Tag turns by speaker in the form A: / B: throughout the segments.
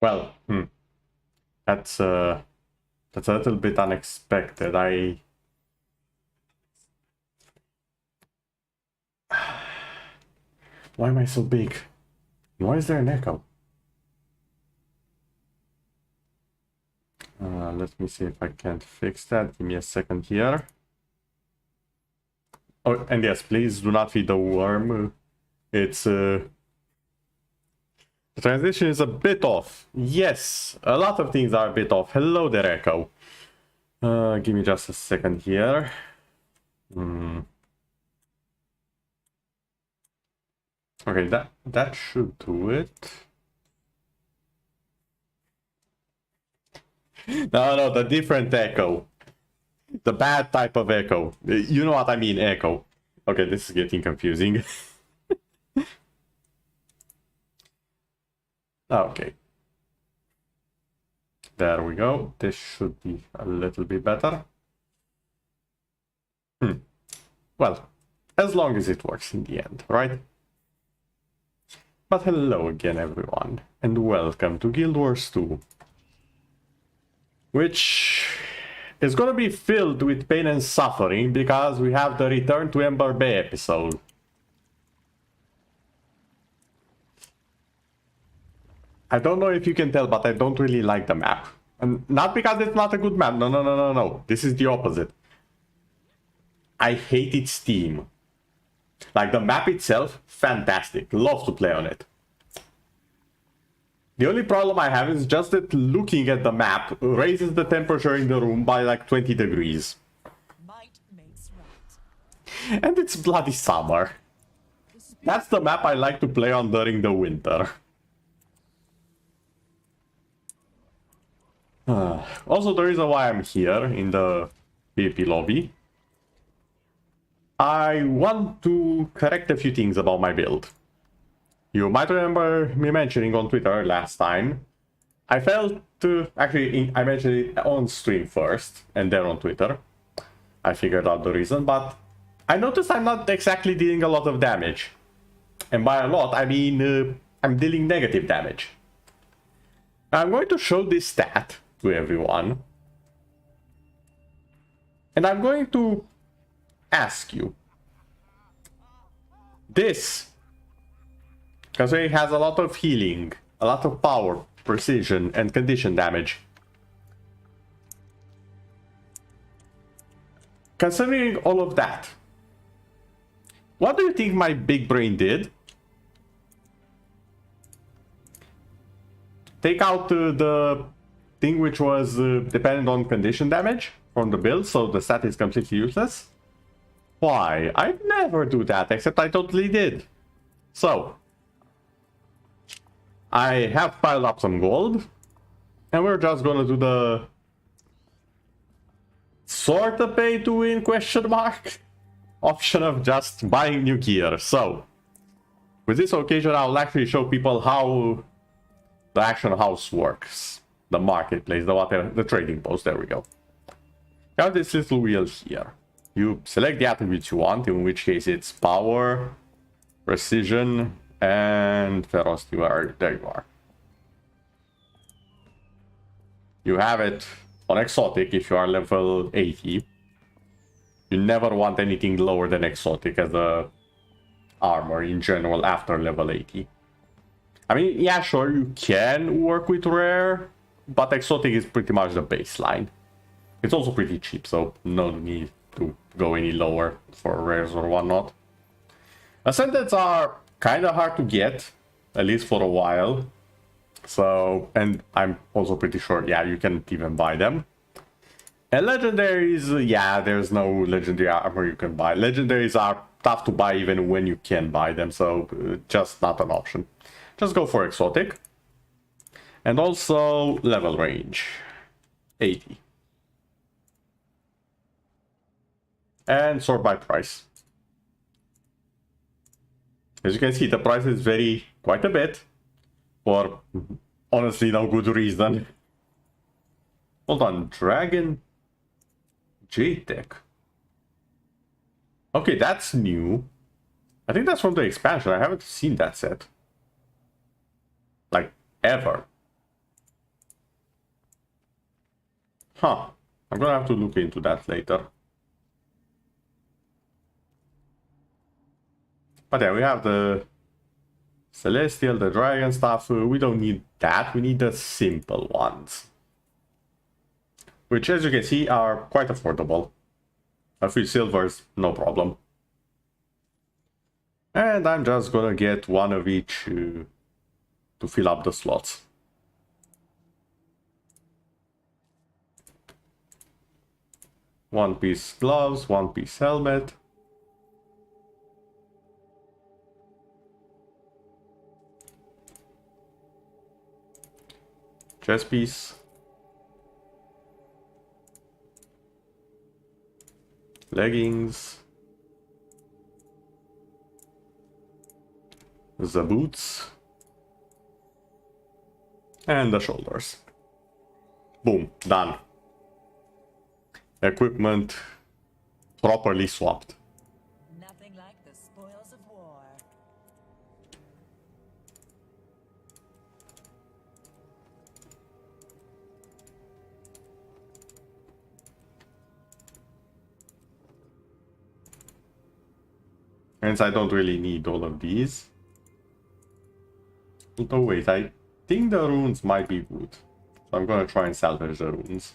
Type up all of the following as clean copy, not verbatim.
A: Well, that's a little bit unexpected. Why am I so big? Why is there an echo? Let me see if I can fix that. Give me a second here. Oh, and yes, please do not feed the worm. It's the transition is a bit off. Yes, a lot of things are a bit off. Hello there, Echo. Give me just a second here. Okay, that should do it. No, the different echo. The bad type of echo. You know what I mean, echo. Okay, this is getting confusing. Okay. There we go. This should be a little bit better. Well, as long as it works in the end, right? But hello again, everyone, and welcome to Guildwars 2. Which is gonna be filled with pain and suffering because we have the Return to Ember Bay episode. I don't know if you can tell, but I don't really like the map. And not because it's not a good map, no. This is the opposite. I hate its theme. Like, the map itself, fantastic. Love to play on it. The only problem I have is just that looking at the map raises the temperature in the room by like 20 degrees.
B: Might makes right.
A: And it's bloody summer. That's the map I like to play on during the winter. Also, the reason why I'm here in the PvP lobby, I want to correct a few things about my build. You might remember me mentioning on Twitter last time. I felt I mentioned it on stream first and then on Twitter. I figured out the reason, but I noticed I'm not exactly dealing a lot of damage. And by a lot, I mean I'm dealing negative damage. I'm going to show this stat to everyone. And I'm going to ask you. This, because it has a lot of healing, a lot of power, precision, and condition damage. Considering all of that, what do you think my big brain did? Take out the thing which was dependent on condition damage from the build, so the stat is completely useless. Why? I'd never do that, except I totally did. So, I have piled up some gold, and we're just gonna do the sort of pay to win question mark option of just buying new gear. So, with this occasion, I'll actually show people how the Action House works. The marketplace, the trading post, there we go. You have this little wheel here. You select the attributes you want, in which case it's power, precision, and ferocity. There you are. You have it on exotic if you are level 80. You never want anything lower than exotic as a armor in general after level 80. I mean, yeah, sure, you can work with rare, but exotic is pretty much the baseline. It's also pretty cheap, so no need to go any lower for rares or whatnot. Ascendants are kind of hard to get, at least for a while. So, and I'm also pretty sure, yeah, you can't even buy them. And legendaries, yeah, there's no legendary armor you can buy. Legendaries are tough to buy even when you can buy them, so just not an option. Just go for exotic. And also level range, 80. And sort by price. As you can see, the price is vary quite a bit, for honestly no good reason. Hold on, Dragon J-Tech. Okay, that's new. I think that's from the expansion. I haven't seen that set. Like, ever. Huh. I'm gonna have to look into that later. But yeah, we have the Celestial, the Dragon stuff. We don't need that. We need the simple ones. Which, as you can see, are quite affordable. A few silvers, no problem. And I'm just gonna get one of each to fill up the slots. One piece gloves, one piece helmet. Chest piece. Leggings. The boots. And the shoulders. Boom, done. Equipment properly swapped.
B: Nothing like the spoils of war.
A: Hence, I don't really need all of these. Although, wait, I think the runes might be good. So I'm gonna try and salvage the runes.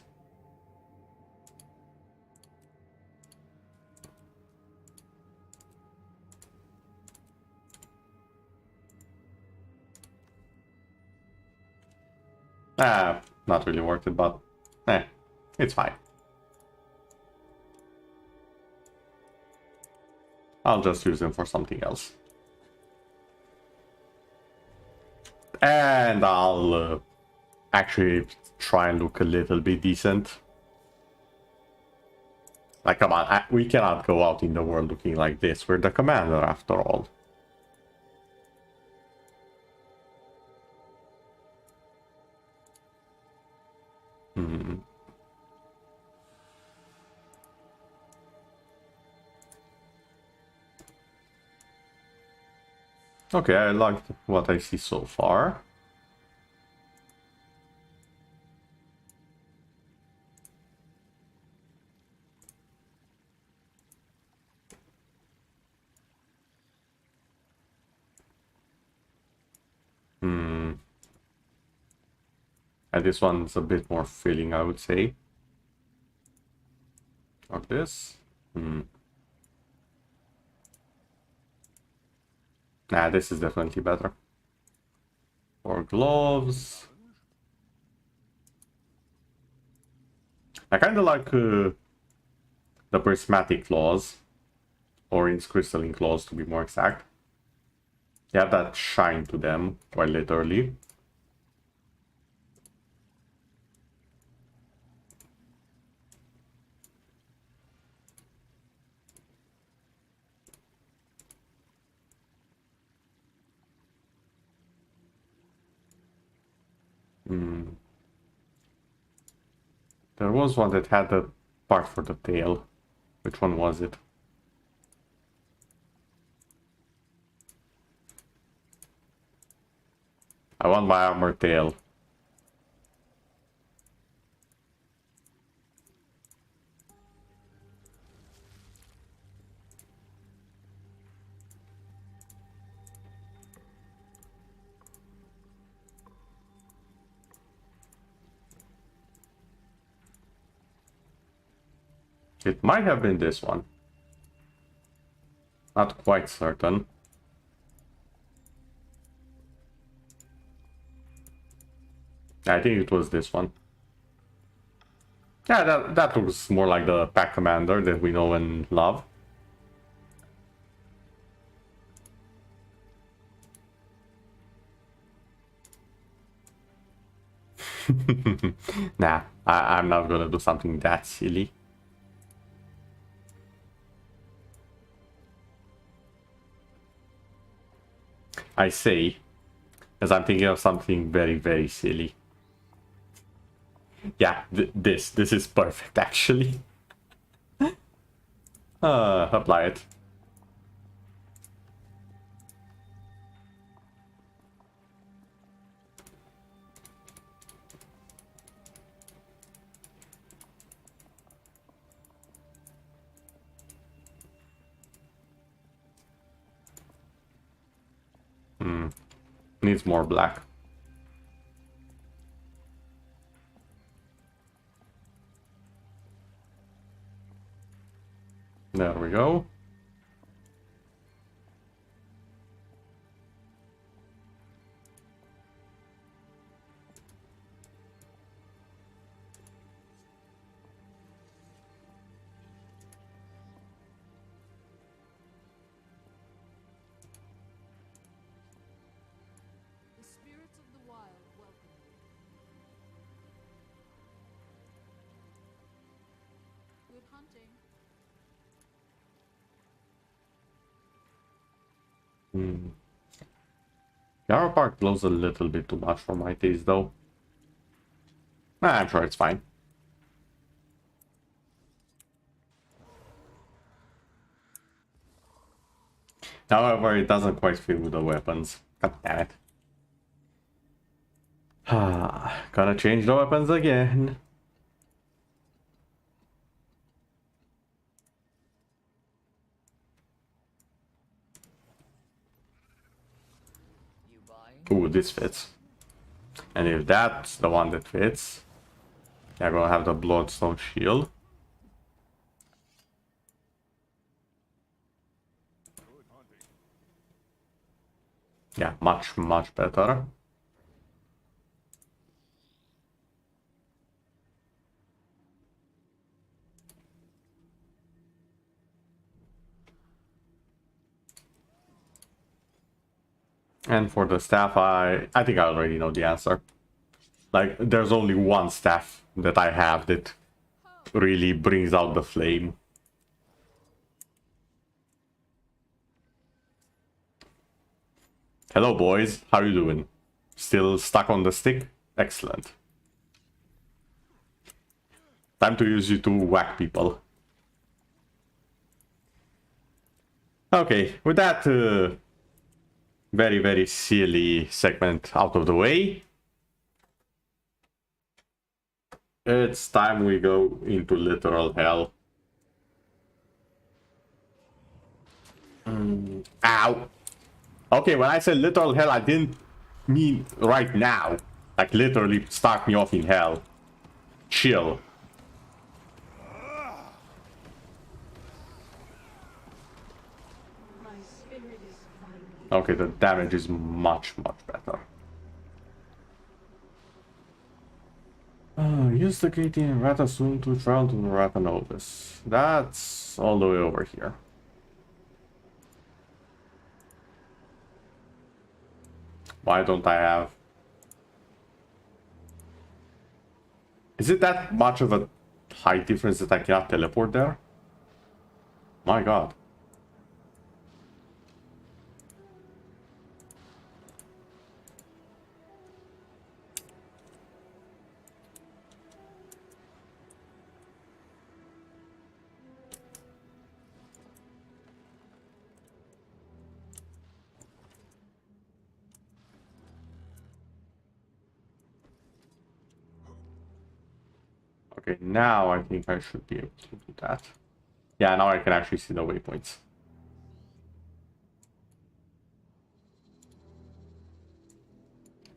A: Ah, not really worth it, but it's fine. I'll just use them for something else. And I'll actually try and look a little bit decent. Like, come on, we cannot go out in the world looking like this. We're the commander, after all. Okay, I like what I see so far. And this one's a bit more filling, I would say. Or this. Nah, this is definitely better. Or gloves. I kind of like the prismatic claws. Orange crystalline claws, to be more exact. They have that shine to them, quite literally. There was one that had the part for the tail. Which one was it? I want my armor tail. It might have been this one. Not quite certain. I think it was this one. Yeah, that looks more like the pack commander that we know and love. Nah, I'm not gonna do something that silly. I say, as I'm thinking of something very, very silly. Yeah, this is perfect, actually. Apply it. Needs more black. There we go.
C: The spirits of the wild welcome you. Good hunting.
A: Yarrow Park glows a little bit too much for my taste, though. I'm sure it's fine. However, it doesn't quite fit with the weapons. God damn it. Gotta change the weapons again.
B: You buying?
A: Ooh, this fits. And if that's the one that fits, I'm gonna have the Bloodstone Shield. Yeah, much better. And for the staff, I think I already know the answer. Like, there's only one staff that I have that really brings out the flame. Hello, boys. How you doing? Still stuck on the stick? Excellent. Time to use you to whack people. Okay, with that very silly segment out of the way, it's time we go into literal hell. Ow! Okay, when I said literal hell, I didn't mean right now. Like, literally start me off in hell. Chill. Okay, the damage is much better. Use the gate in Ratasun to travel to Ratanovis. That's all the way over here. Why don't I have... Is it that much of a height difference that I cannot teleport there? My god. Okay, now I think I should be able to do that. Yeah, now I can actually see the waypoints.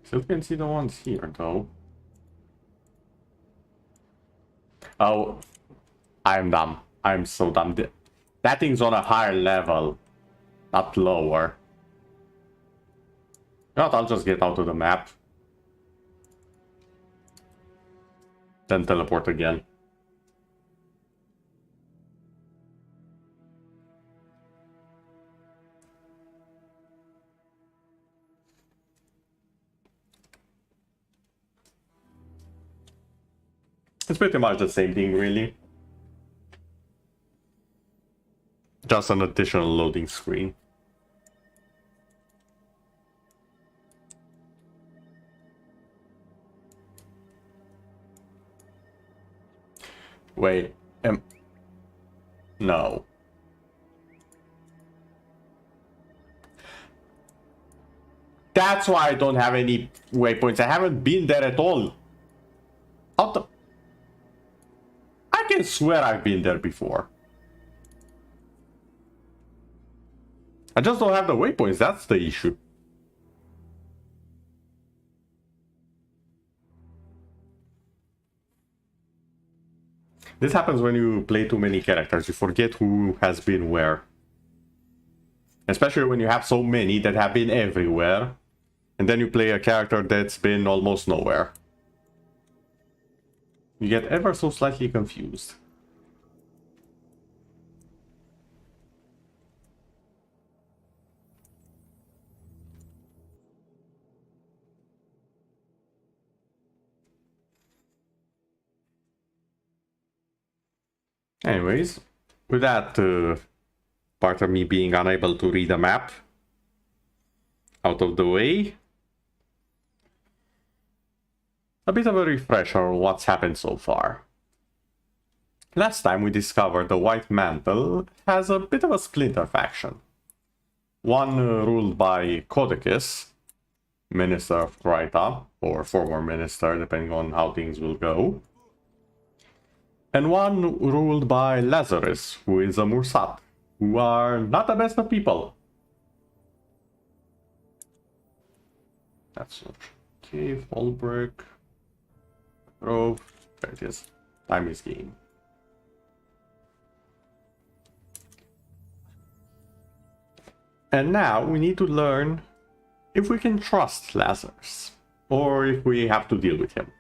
A: Still can see the ones here, though. Oh, I'm dumb. I'm so dumb. That thing's on a higher level, not lower. You know what, I'll just get out of the map. Then teleport again. It's pretty much the same thing, really. Just an additional loading screen. Wait, no. That's why I don't have any waypoints. I haven't been there at all. How the... I can swear I've been there before. I just don't have the waypoints, that's the issue. This happens when you play too many characters. You forget who has been where. Especially when you have so many that have been everywhere. And then you play a character that's been almost nowhere. You get ever so slightly confused. Anyways, with that part of me being unable to read a map out of the way, a bit of a refresher on what's happened so far. Last time we discovered the White Mantle has a bit of a splinter faction. One ruled by Codicus, Minister of Trita, or former minister, depending on how things will go. And one ruled by Lazarus, who is a Mursat, who are not the best of people. That's cave, Allbrick, Grove, there it is. Time is game. And now we need to learn if we can trust Lazarus, or if we have to deal with him.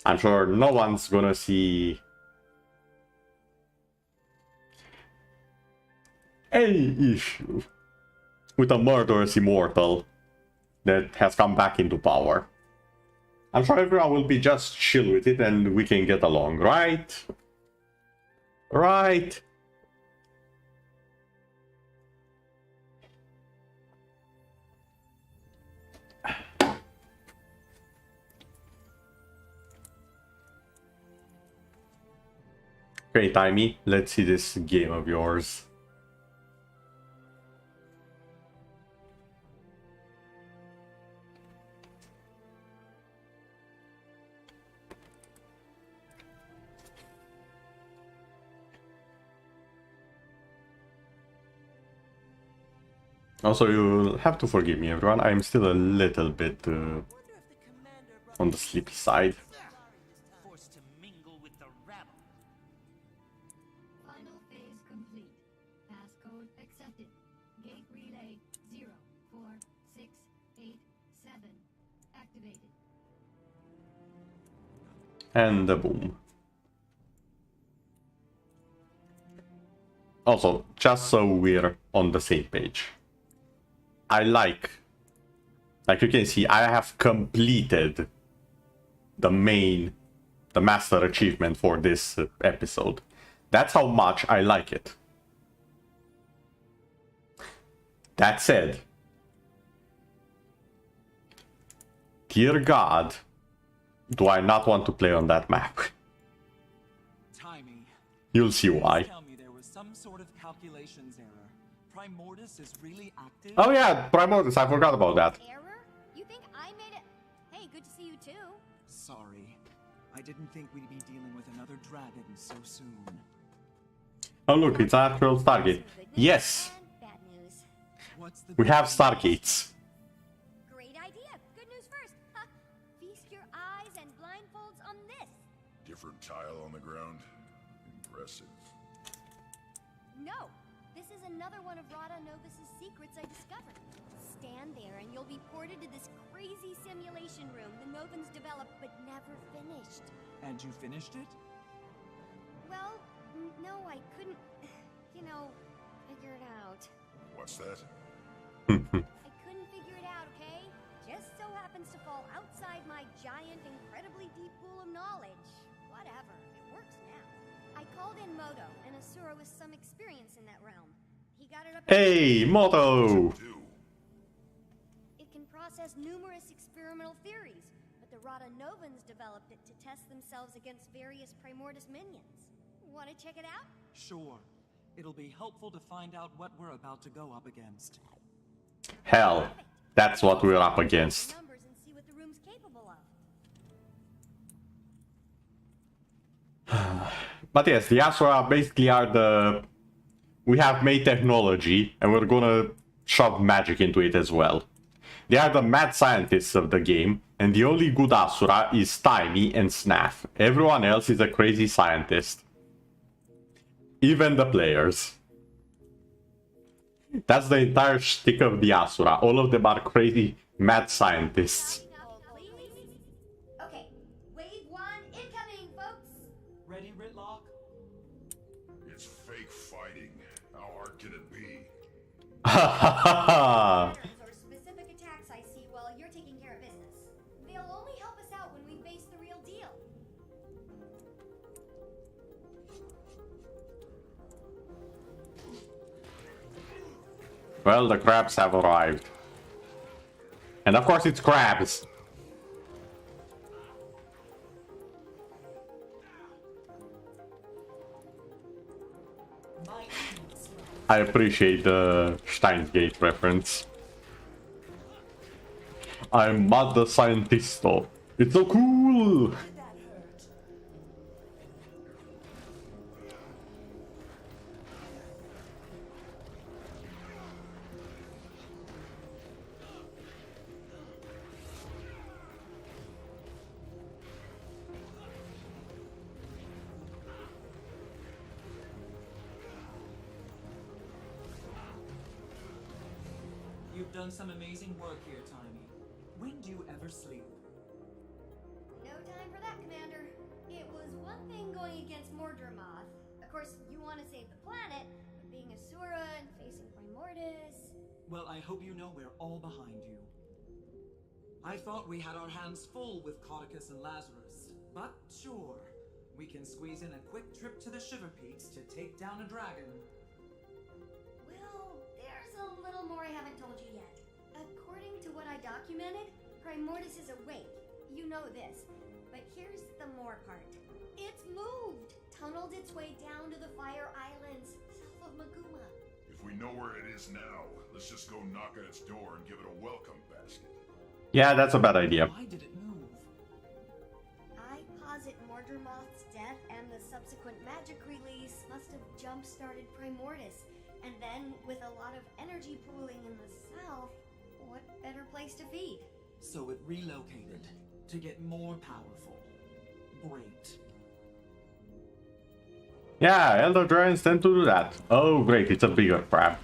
A: I'm sure no one's gonna see any issue with a murderous immortal that has come back into power. I'm sure everyone will be just chill with it and we can get along, right? Right? Okay, Timey, let's see this game of yours. Also, you'll have to forgive me, everyone. I'm still a little bit on the sleepy side.
D: Forced to mingle with the rabble.
E: Final phase complete. Passcode accepted. Gate relay 04687 activated.
A: And boom. Also, just so we're on the same page. I like you can see, I have completed the master achievement for this episode. That's how much I like it. That said, dear God, do I not want to play on that map?
F: Timing.
A: You'll see why.
F: Tell me there was some sort of calculations error. Primordius is really active?
A: Oh yeah, Primordius, I forgot about that.
G: Error? You think I made it? Hey, good to see you too.
F: Sorry. I didn't think we'd be dealing with another dragon so soon.
A: Oh look, it's an actual Stargate. Yes,
G: And bad news.
F: What's the
A: we have Stargates.
G: Great idea. Good news first. Huh. Feast your eyes and blindfolds on this.
H: Different tile on the ground. Impressive.
G: No, this is another one of Rada Novus's secrets I discovered. Stand there and you'll be ported to this crazy simulation room the Novans developed but never finished.
F: And you finished it?
G: Well, no, I couldn't, figure it out.
H: What's that?
G: I couldn't figure it out, okay? Just so happens to fall outside my giant, incredibly deep pool of knowledge. Whatever, it works now. I called in Moto, an Asura with some experience in that realm. He got it up.
A: Hey, Moto!
H: Do.
G: It can process numerous experimental theories, but the Rada Novans developed it to test themselves against various Primordus minions. Want to check it out?
F: Sure. It'll be helpful to find out what we're about to go up against.
A: Hell, that's what we're up against.
G: Numbers and see what the room's capable of.
A: But yes, the Asura basically are the... We have made technology, and we're gonna shove magic into it as well. They are the mad scientists of the game, and the only good Asura is Tiny and Snaff. Everyone else is a crazy scientist. Even the players. That's the entire shtick of the Asura. All of them are crazy mad scientists.
G: Okay, wave 1 incoming, folks.
F: Ready, Ritlock?
H: It's fake fighting. How hard can it be?
G: Patterns or specific attacks I see while you're taking care of business. They'll only help us out when we face the real deal.
A: Well, the crabs have arrived. And of course it's crabs. I appreciate the Steins Gate reference. I'm Mad the Scientisto. It's so cool!
F: You've done some amazing work here, Tiny. When do you ever sleep?
G: No time for that, Commander. It was one thing going against Mordremoth. Of course, you want to save the planet, but being Asura and facing Primordus...
F: Well, I hope you know we're all behind you. I thought we had our hands full with Cauticus and Lazarus, but sure, we can squeeze in a quick trip to the Shiver Peaks to take down a dragon.
G: Well, there's a little more I haven't told you yet. According to what I documented, Primordus is awake. You know this. But here's the more part. It's moved! Tunneled its way down to the Fire Islands, south of Maguma.
H: If we know where it is now, let's just go knock on its door and give it a welcome basket.
A: Yeah, that's a bad idea.
F: Why did it move?
G: I posit Mordremoth's death and the subsequent magic release must have jump-started Primordus. And then, with a lot of energy pooling in the south, what better place to feed?
F: So it relocated to get more powerful. Great.
A: Yeah, Elder Dragons tend to do that. Oh great, it's a bigger crab.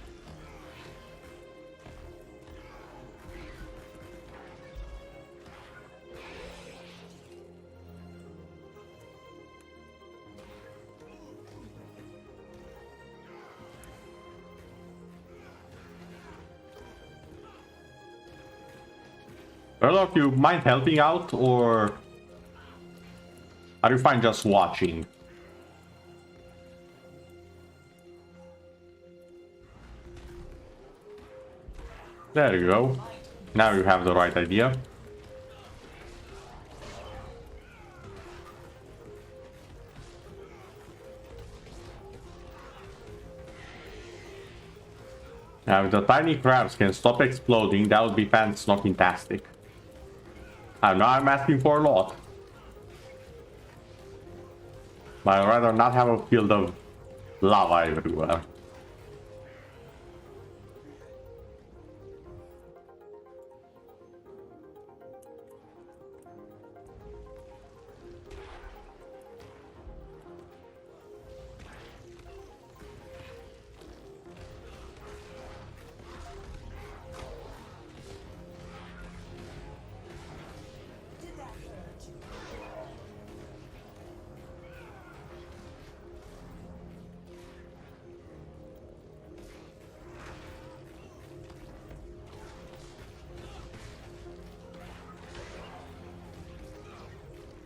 A: Erlock, you mind helping out, or are you fine just watching? There you go. Now you have the right idea. Now if the tiny crabs can stop exploding, that would be fantastic. I know I'm asking for a lot. But I'd rather not have a field of lava everywhere.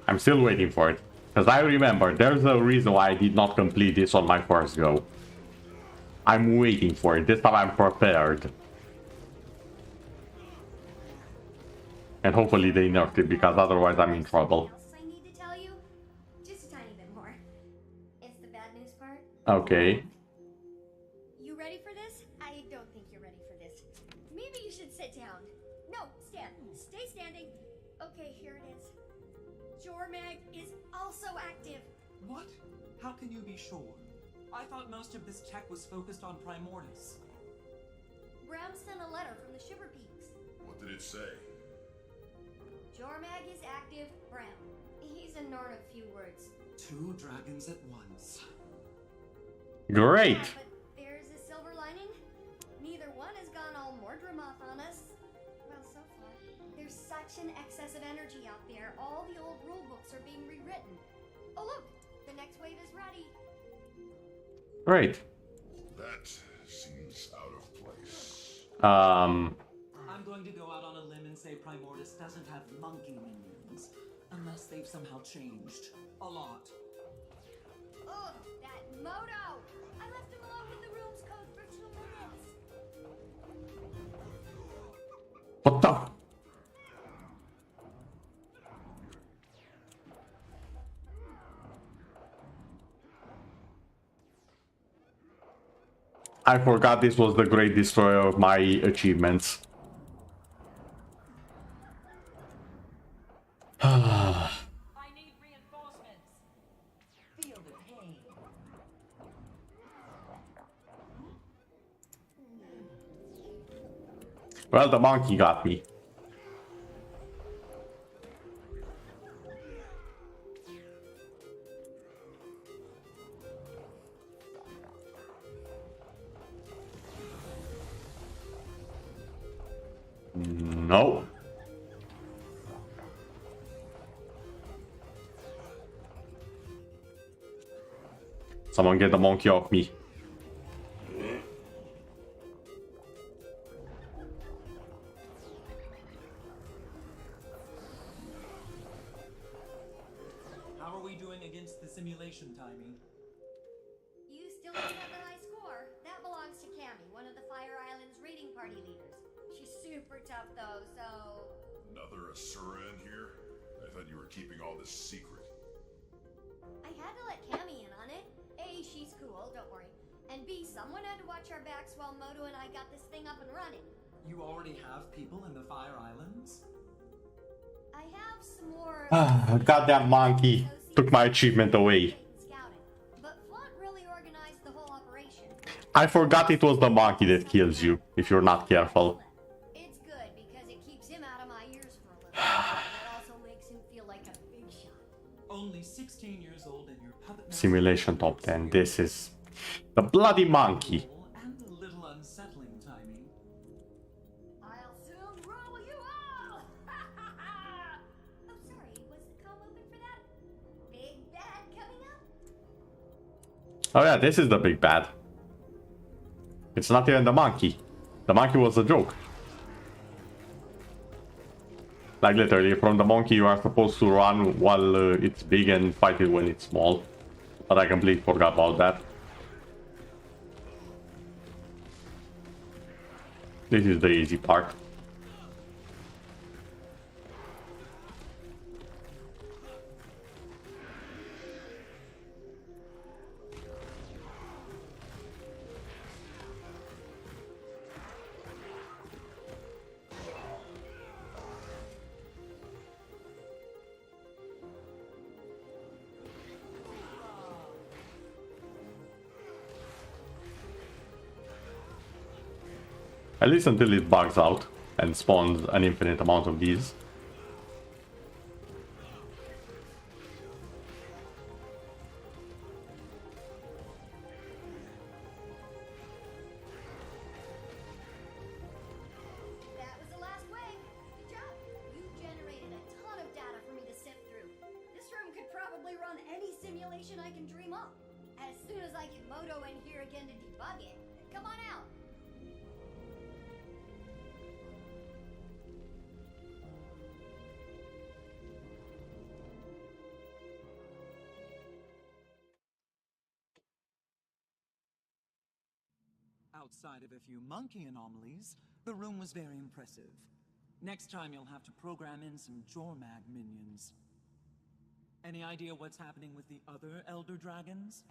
A: I'm still waiting for it. Because I remember, there's a reason why I did not complete this on my first go. I'm waiting for it. This time I'm prepared. And hopefully they nerfed it, because otherwise I'm in trouble.
G: Else I need to tell you? Just a tiny bit more. It's the bad news part.
A: Okay.
G: You ready for this? I don't think you're ready for this. Maybe you should sit down. No, stand. Stay standing. Okay, here it is. Jormag is also active.
F: What? How can you be sure? I thought most of this tech was focused on Primordus.
G: Brown sent a letter from the Shiver Peaks.
H: What What did it say?
G: Jormag is active, brown. He's a Norn of few words.
F: 2 dragons at once.
A: Great.
G: Yeah, but there's a silver lining. Neither one has gone all Mordremoth on us. Well, so far. There's such an excess of energy out there. All the old rule books are being rewritten. Oh look, the next wave is ready.
A: Great.
H: That seems out of place.
F: I'm going to go out on a limb and say Primordus doesn't have monkey minions. Unless they've somehow changed. A lot.
G: Ugh, that Moto! I left him alone with the room's code for 2 minutes.
A: What the? I forgot this was the great destroyer of my achievements.
B: I need reinforcements. Feel the pain.
A: Well, the monkey got me. No. Someone get the monkey off me.
F: How are we doing against the simulation timing?
G: You still don't have the high score. That belongs to Cammy, one of the Fire Island's raiding party leaders. She's super tough though, so...
H: Another Asura in here? I thought you were keeping all this secret.
G: I had to let Cammy in on it. A, she's cool, don't worry. And B, someone had to watch our backs while Moto and I got this thing up and running.
F: You already have people in the Fire Islands?
G: I have some more...
A: Goddamn monkey took my achievement away.
G: Scouting. But Flaunt really organized the whole operation.
A: I forgot it was the monkey that kills you if you're not careful.
G: It's good because it keeps him out of my ears for a little while. It also makes him feel like a big shot.
F: Only 16 years old and your puppet...
A: Simulation top 10. This is the bloody monkey.
F: And a little unsettling timing.
G: I'll soon roll you all! Oh, sorry, was the comm open for that? Big bad coming up?
A: Oh yeah, this is the big bad. It's not even the monkey. The monkey was a joke. Like literally, from the monkey you are supposed to run while it's big and fight it when it's small. But I completely forgot about that. This is the easy part. At least until it bugs out and spawns an infinite amount of these.
G: That was the last wave. Good job. You generated a ton of data for me to sift through. This room could probably run any simulation I can dream up. As soon as I get Moto in here again to debug it. Come on out.
F: Outside of a few monkey anomalies, the room was very impressive. Next time you'll have to program in some Jormag minions. Any idea what's happening with the other Elder Dragons?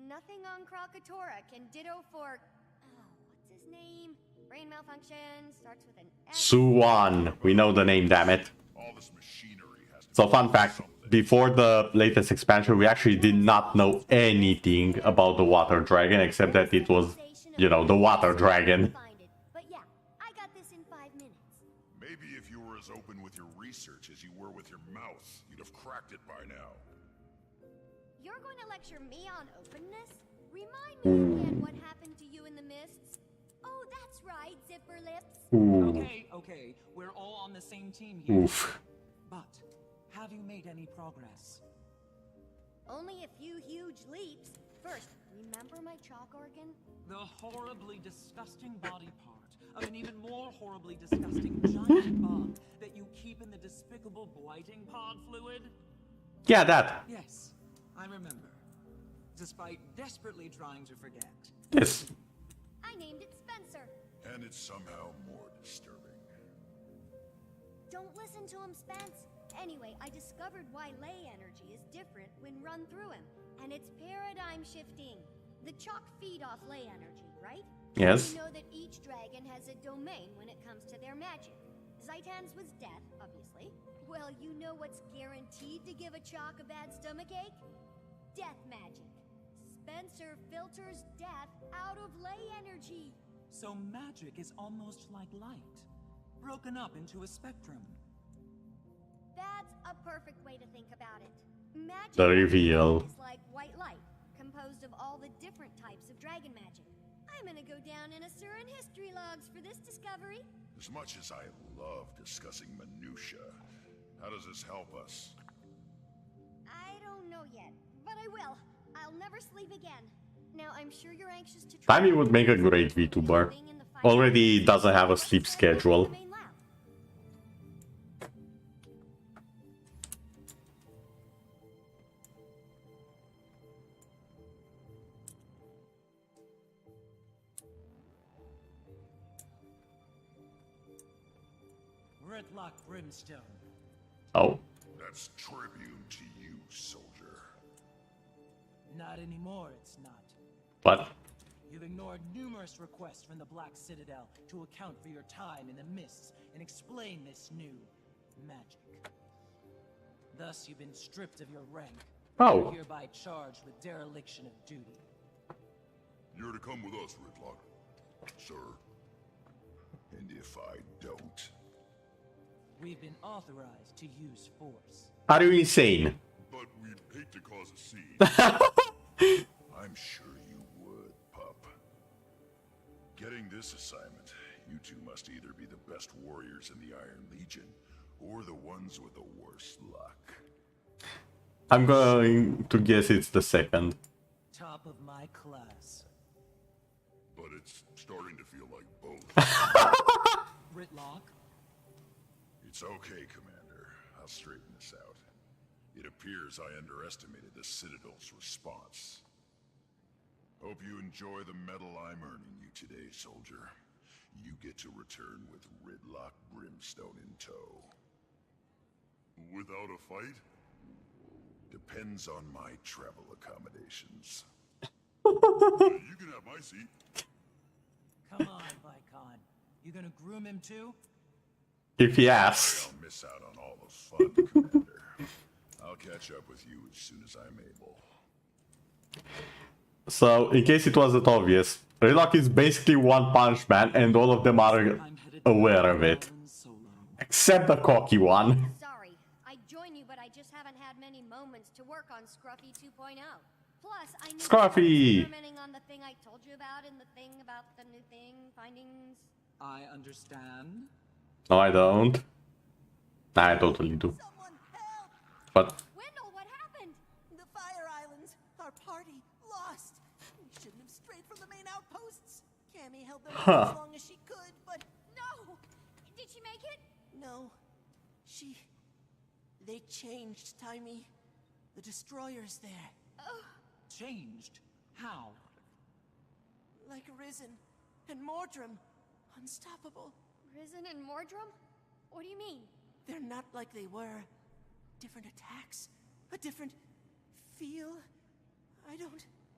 G: Nothing on Krakatoa can ditto for... Oh, what's his name? Brain malfunction, starts with an S.
A: Suwan. We know the name, damn it.
H: All this machinery has to
A: So
H: do
A: fun
H: with
A: fact,
H: something.
A: before the latest expansion, we actually did not know anything about the water dragon, except that it was, you know, the water dragon.
G: But yeah, I got this in 5 minutes.
H: it by now.
G: You're going to lecture me on openness? Remind me again what happened to you in the mists. Oh, that's right, Zipper Lips.
A: Ooh.
F: Okay, we're all on the same team here.
A: Oof.
F: But, have you made any progress?
G: Only a few huge leaps. First, remember my chalk organ?
F: The horribly disgusting body part of an even more horribly disgusting giant bug that you keep in the despicable blighting pod fluid?
A: Yeah, that.
F: Yes, I remember. Despite desperately trying to forget.
A: Yes.
G: I named it Spencer.
H: And it's somehow more disturbing.
G: Don't listen to him, Spence. Anyway, I discovered why ley energy is different when run through him. And it's paradigm shifting. The chalk feed off ley energy, right?
A: Yes.
G: You know that each dragon has a domain when it comes to their magic. Zaitan's was death, obviously. Well, you know what's guaranteed to give a chalk a bad stomachache? Death magic. Spencer filters death out of ley energy.
F: So magic is almost like light, broken up into a spectrum.
G: That's a perfect way to think about it. Magic
A: The reveal.
G: is like white light, composed of all the different types of dragon magic. I'm gonna go down in Asuran history logs for this discovery.
H: As much as I love discussing minutia, how does this help us?
G: I don't know yet, but I will. I'll never sleep again. Now, I'm sure you're anxious to
A: Timmy would make a great VTuber. Already doesn't have a sleep schedule.
F: Redlock Brimstone.
A: Oh.
H: That's tribune to you, soldier.
F: Not anymore, it's not.
A: What?
F: You've ignored numerous requests from the Black Citadel to account for your time in the mists and explain this new magic. Thus, you've been stripped of your rank.
A: Oh.
F: You're hereby charged with dereliction of duty.
H: You're to come with us, Redlock, sir. And if I don't...
F: We've been authorized to use force.
A: Are you insane?
H: But we'd hate to cause a scene. I'm sure you would, pup. Getting this assignment, you two must either be the best warriors in the Iron Legion, or the ones with the worst luck.
A: I'm going to guess it's the second.
F: Top of my class.
H: But it's starting to feel like both.
F: Ritlock?
H: It's okay, Commander. I'll straighten this out. It appears I underestimated the Citadel's response. Hope you enjoy the medal I'm earning you today, soldier. You get to return with Ridlock Brimstone in tow. Without a fight? Depends on my travel accommodations. You can have my seat.
F: Come on, Vicon. You gonna groom him too?
A: If he asks.
H: I'll miss out on all the fun, Commander. I'll catch up with you as soon as I'm able.
A: So, in case it wasn't obvious, Redlock is basically One Punch Man and all of them are aware of it. Except the cocky one.
G: Sorry, I join you, but I just haven't had many moments to work on Scruffy 2.0. Plus, I knew
A: Scruffy!
G: experimenting on the thing I told you about and the thing about the new thing, findings.
F: I understand.
A: No, I don't. I totally do.
I: Someone help!
A: But
G: Wendell, what happened?
I: The Fire Islands, our party, lost. We shouldn't have strayed from the main outposts. Cammy held them as long as she could, but
G: No! Did she make it?
I: no. They changed, Timey. The destroyer's there.
F: Changed? How?
I: Like Risen and Mordrum. Unstoppable.
G: Risen and Mordrum? What do you mean?
I: They're not like they were. Different attacks. A different feel. I don't...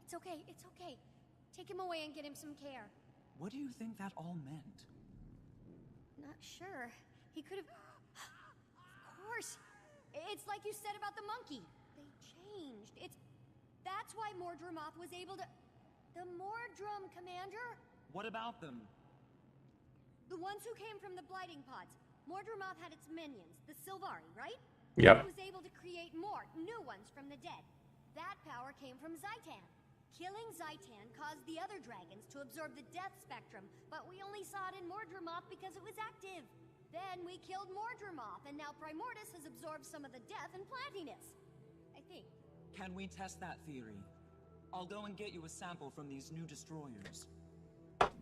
G: It's okay, it's okay. Take him away and get him some care.
F: What do you think that all meant?
G: Not sure. He could have... Of course. It's like you said about the monkey. They changed. That's why Mordrumoth was able to... The Mordrum, Commander?
F: What about them?
G: The ones who came from the blighting pods. Mordrumoth had its minions, the Sylvari, right?
A: Yep.
G: He was able to create more new ones from the dead. That power came from Zaitan. Killing Zaitan caused the other dragons to absorb the death spectrum, but we only saw it in Mordremoth because it was active. Then we killed Mordremoth, and now Primordus has absorbed some of the death and plantiness. I think.
F: Can we test that theory? I'll go and get you a sample from these new destroyers.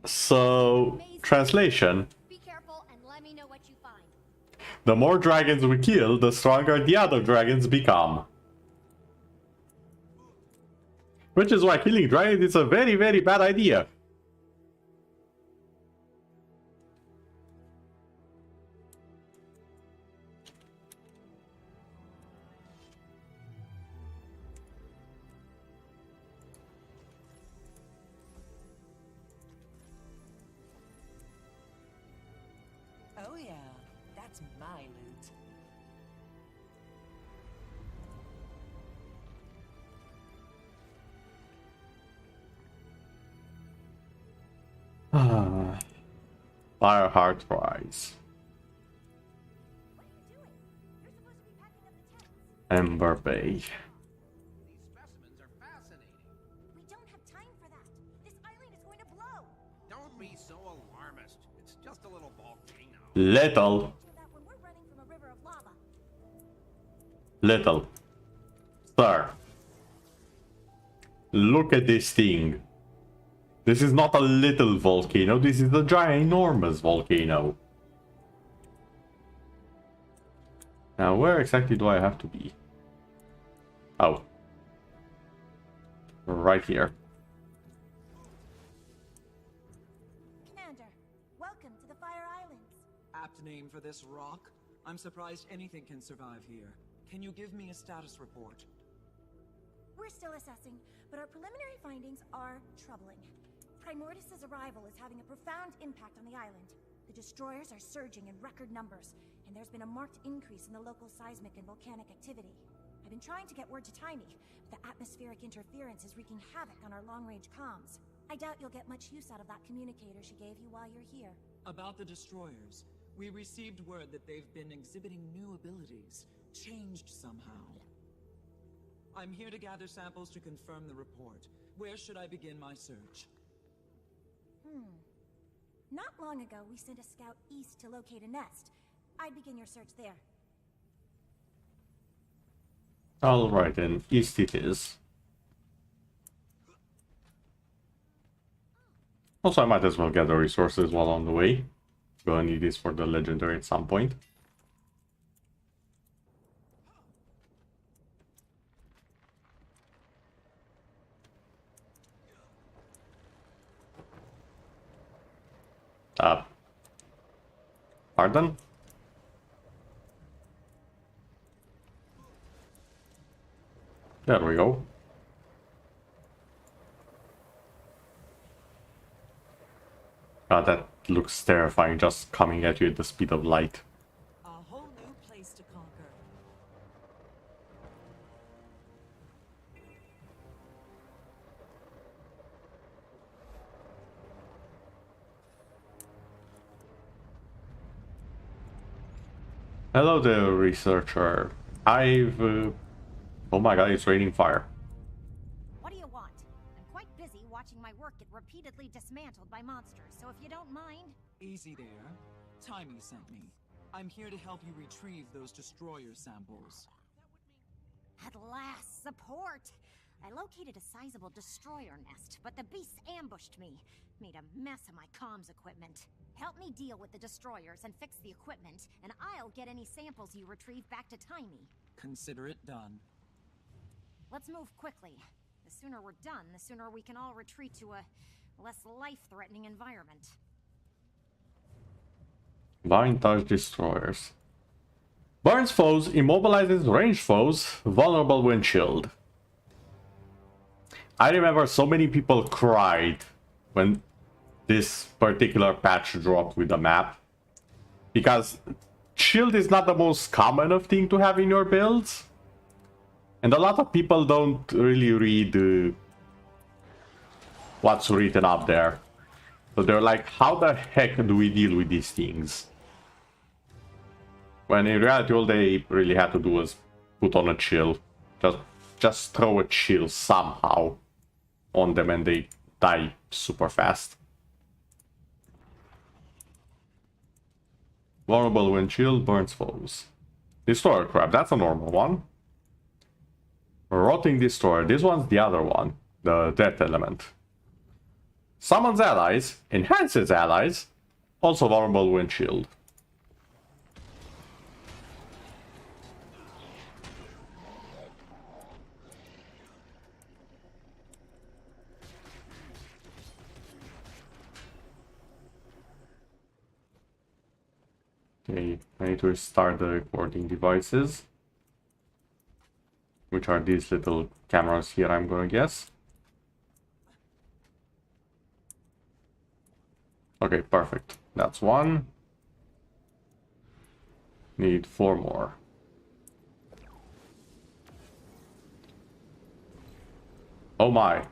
A: So, translation.
G: Be careful and let me know what you find.
A: The more dragons we kill, the stronger the other dragons become. Which is why killing dragons is a very, very bad idea.
I: Oh yeah, that's my loot.
A: Fireheart Rise.
G: What are you doing? You're supposed to be packing up the tents.
A: Ember Bay.
D: These specimens are fascinating.
G: We don't have time for that. This island is going to blow.
D: Don't be so alarmist. It's just a little volcano.
A: Little.
G: Do that when we're running from a river of lava.
A: Little. Sir. Look at this thing. This is not a little volcano, this is a ginormous volcano. Now, where exactly do I have to be? Oh. Right here.
G: Commander, welcome to the Fire Islands.
F: Apt name for this rock. I'm surprised anything can survive here. Can you give me a status report?
G: We're still assessing, but our preliminary findings are troubling. Primordus' arrival is having a profound impact on the island. The destroyers are surging in record numbers, and there's been a marked increase in the local seismic and volcanic activity. I've been trying to get word to Tiny, but the atmospheric interference is wreaking havoc on our long-range comms. I doubt you'll get much use out of that communicator she gave you while you're here.
F: About the destroyers, we received word that they've been exhibiting new abilities, changed somehow. I'm here to gather samples to confirm the report. Where should I begin my search?
G: Not long ago, we sent a scout east to locate a nest. I'd begin your search there.
A: Alright then, east it is. Also, I might as well gather resources while on the way. Gonna need this for the legendary at some point. Pardon? There we go. God, that looks terrifying, just coming at you at the speed of light.
F: A whole new place to conquer.
A: Hello there, researcher. Oh my god, it's raining fire.
G: What do you want? I'm quite busy watching my work get repeatedly dismantled by monsters, so if you don't mind...
F: Easy there. Timey sent me. I'm here to help you retrieve those destroyer samples.
G: At last, support! I located a sizable destroyer nest, but the beasts ambushed me. Made a mess of my comms equipment. Help me deal with the destroyers and fix the equipment, and I'll get any samples you retrieve back to Timey.
F: Consider it done.
G: Let's move quickly. The sooner we're done, the sooner we can all retreat to a less life-threatening environment.
A: Vintage destroyers. Burns foes, immobilizes ranged foes, vulnerable when chilled. I remember so many people cried when this particular patch dropped with the map, because shield is not the most common of thing to have in your builds, and a lot of people don't really read what's written up there, so they're like, how the heck do we deal with these things? When in reality all they really had to do was put on a chill. Just throw a chill somehow on them and they die super fast. Vulnerable when chill burns foes. Destroyer crab, that's a normal one. Rotting destroyer, this one's the other one. The death element. Summons allies, enhances allies, also vulnerable when chilled. Okay, I need to restart the recording devices, which are these little cameras here, I'm gonna guess. Okay, perfect. That's one. Need 4 more. Oh my.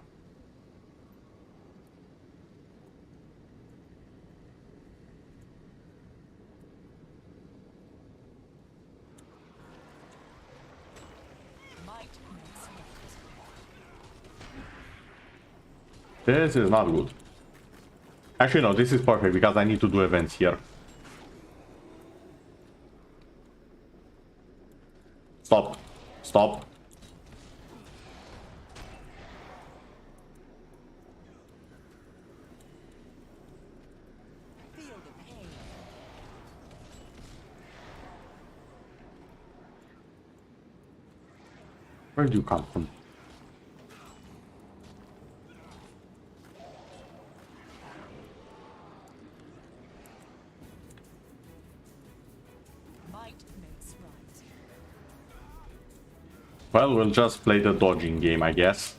A: This is not good. Actually, no, this is perfect because I need to do events here. Stop. Stop. Where do you come from? Well, we'll just play the dodging game, I guess.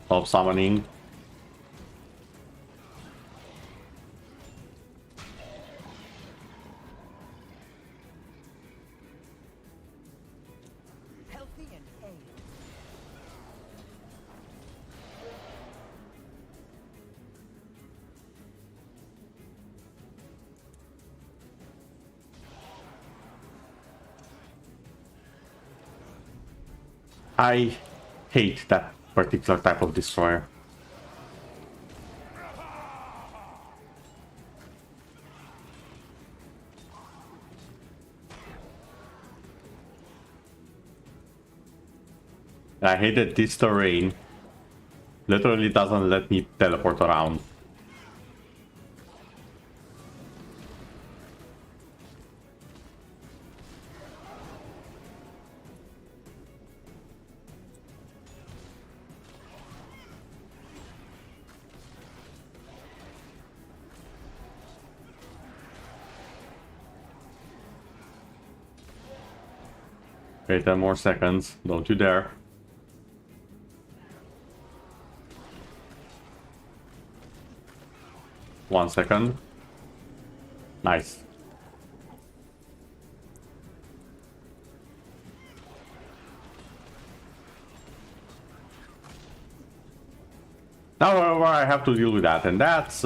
A: Stop summoning.
I: Healthy and aid.
A: I hate that particular type of destroyer. And I hate that this terrain literally doesn't let me teleport around. Okay, 10 more seconds. Don't you dare. One second. Nice. Now, however, I have to deal with that, and that's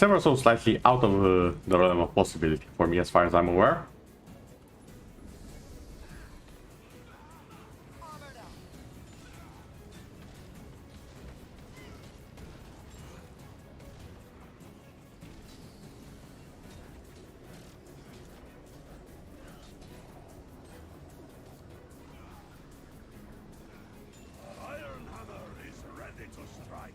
A: ever so slightly out of the realm of possibility for me, as far as I'm aware.
H: Iron Hammer is ready to strike.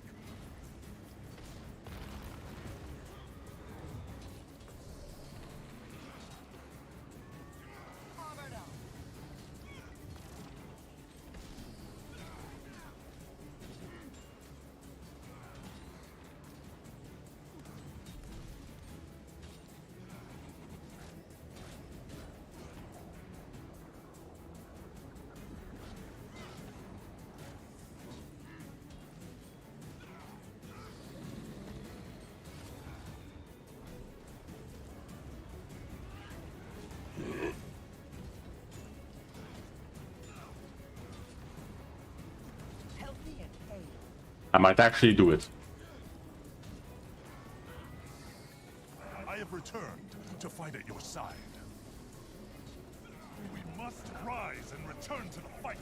A: I might actually do it.
H: I have returned to fight at your side. We must rise and return to the fight.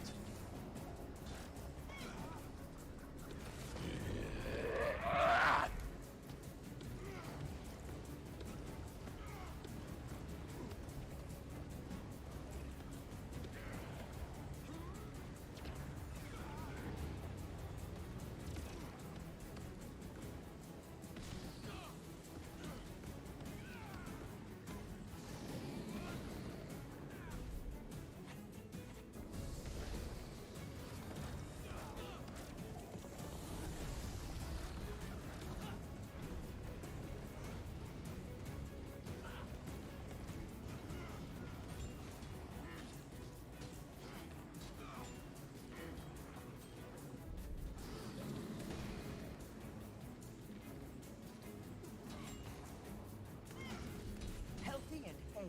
I: Healthy and hale.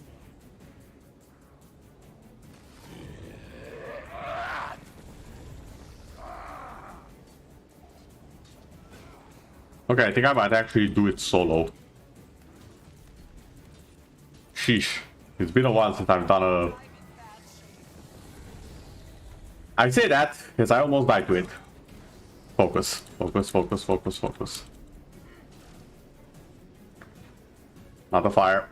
A: Okay, I think I might actually do it solo. Sheesh. It's been a while since I've done a... I say that because I almost died to it. Focus. Focus, focus, focus, focus. Not a fire.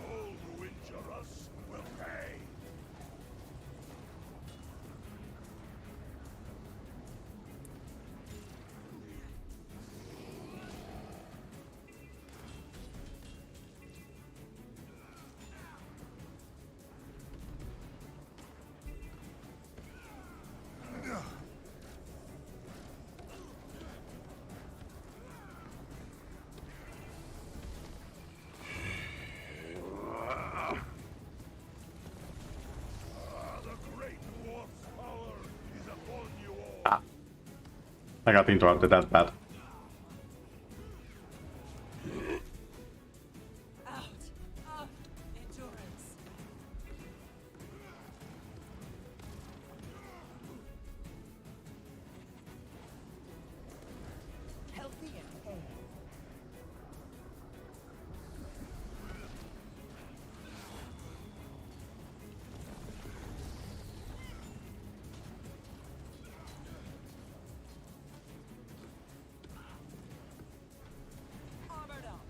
H: All who injure us will pay.
A: I got interrupted, that's bad.
I: Out of endurance. Healthy and hale. Armored up.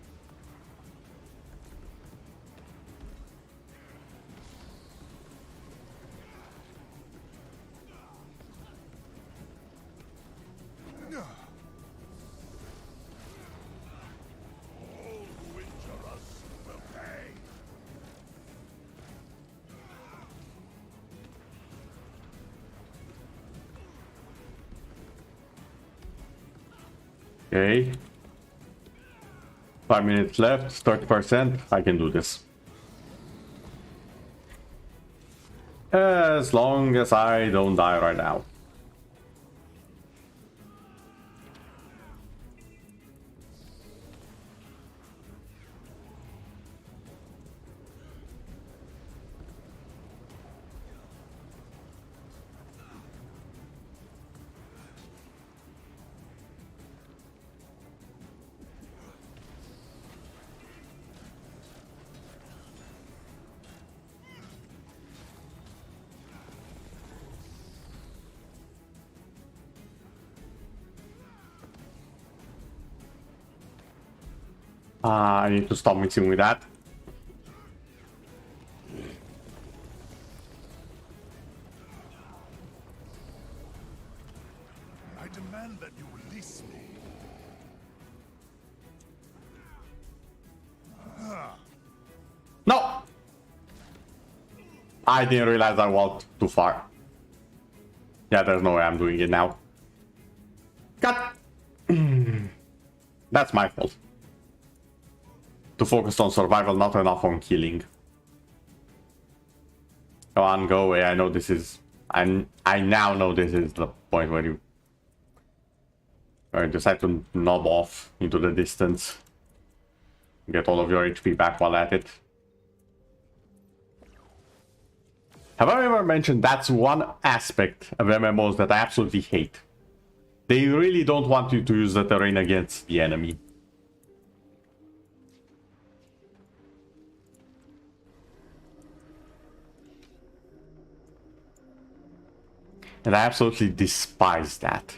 H: All who injure us will pay.
A: Okay. 5 minutes left, 30%. I can do this. As long as I don't die right now. I need to stop mixing with that.
H: I demand that you release me.
A: No! I didn't realize I walked too far. Yeah, there's no way I'm doing it now. Cut! That's my fault. To focus on survival, not enough on killing. Come on, go away. I know this is... I now know this is the point where you decide to knob off into the distance. Get all of your HP back while at it. Have I ever mentioned that's one aspect of MMOs that I absolutely hate? They really don't want you to use the terrain against the enemy. And I absolutely despise that.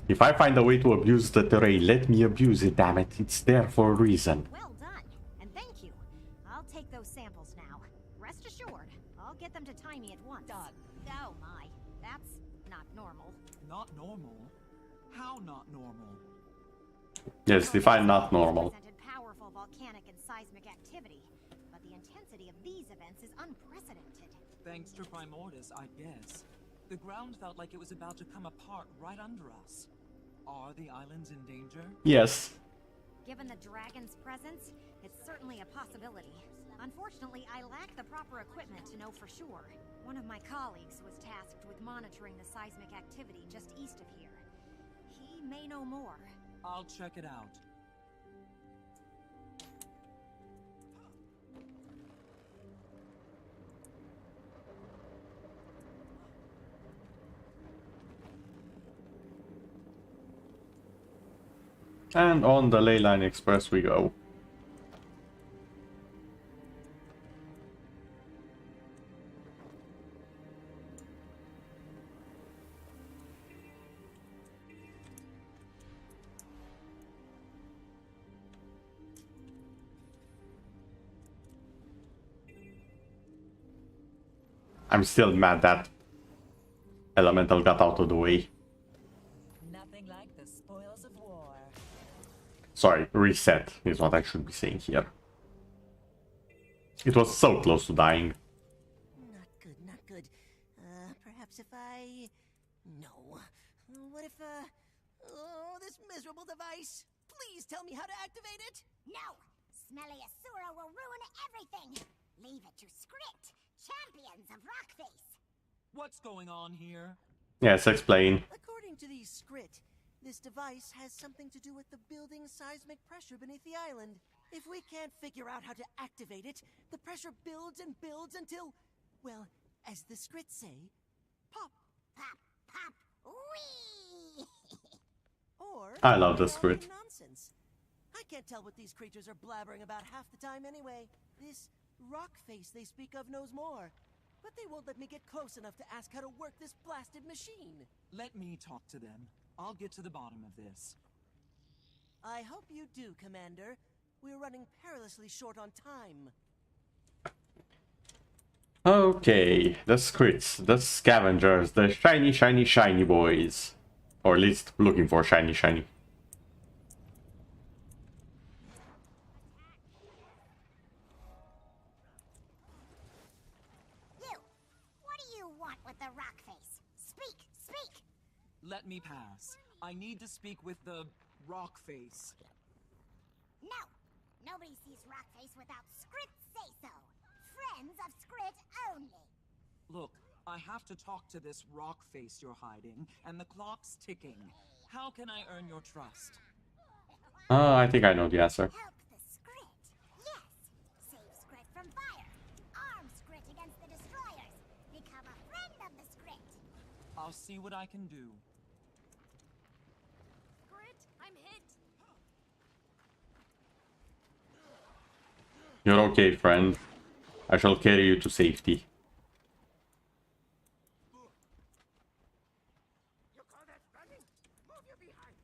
A: If I find a way to abuse the terrain, let me abuse it, damn it. It's there for a reason.
G: Well done, and thank you. I'll take those samples now. Rest assured, I'll get them to Tiny at once.
I: Done.
G: Oh my, that's not normal.
F: Not normal? How not normal?
A: Yes, define not normal.
G: Presented powerful volcanic and seismic activity, but the intensity of these events is unprecedented.
F: Thanks to Primordus, I guess. The ground felt like it was about to come apart right under us. Are the islands in danger?
A: Yes.
G: Given the dragon's presence, it's certainly a possibility. Unfortunately, I lack the proper equipment to know for sure. One of my colleagues was tasked with monitoring the seismic activity just east of here. He may know more.
F: I'll check it out.
A: And on the Leyline Express we go. I'm still mad that Elemental got out of the way.
I: Nothing like the spoils of war.
A: Sorry, reset is what I should be saying here. It was so close to dying.
I: Not good, not good. Perhaps if I... No. What if, Oh, this miserable device. Please tell me how to activate it.
G: No! Smelly Asura will ruin everything! Leave it to Script, champions of Rockface!
F: What's going on here?
A: Yes, explain.
I: According to the Skrit, this device has something to do with the building seismic pressure beneath the island. If we can't figure out how to activate it, the pressure builds and builds until, well, as the Skrit say, pop.
G: Pop, pop, wee!
I: Or
A: I love the
I: it's all
A: Skrit.
I: nonsense. I can't tell what these creatures are blabbering about half the time anyway. This rock face they speak of knows more. But they won't let me get close enough to ask how to work this blasted machine.
F: Let me talk to them. I'll get to the bottom of this.
I: I hope you do, Commander. We're running perilously short on time.
A: Okay, the Scrits, the Scavengers, the shiny, shiny, shiny boys. Or at least looking for shiny, shiny.
G: What do you want with the Rockface? Speak, speak!
F: Let me pass. I need to speak with the rock face.
G: No! Nobody sees Rockface without Script say-so! Friends of Script only!
F: Look, I have to talk to this rock face you're hiding, and the clock's ticking. How can I earn your trust?
A: I think I know the answer.
G: Help the Script! Yes! Save Script from fire! Arm Script against the destroyers! Become a friend of the Script!
F: I'll see what I can do.
C: Grit, I'm hit.
A: You're okay, friend. I shall carry you to safety.
D: You call that running? Move your behind!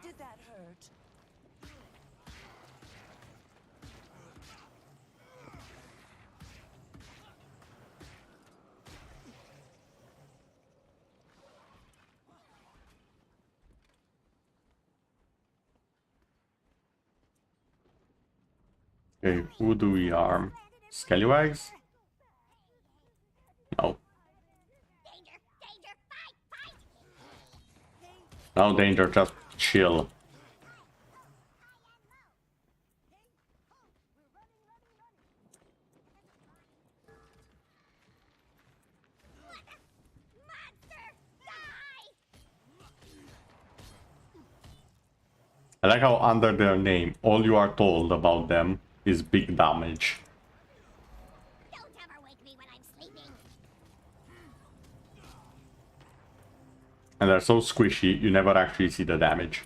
I: Did that hurt?
A: Okay, who do we arm? Scallywags? No.
G: Danger! Danger! Fight! Fight!
A: No danger, just chill. I like how under their name, all you are told about them is big damage.
G: Don't ever wake me when I'm sleeping.
A: And they're so squishy, you never actually see the damage.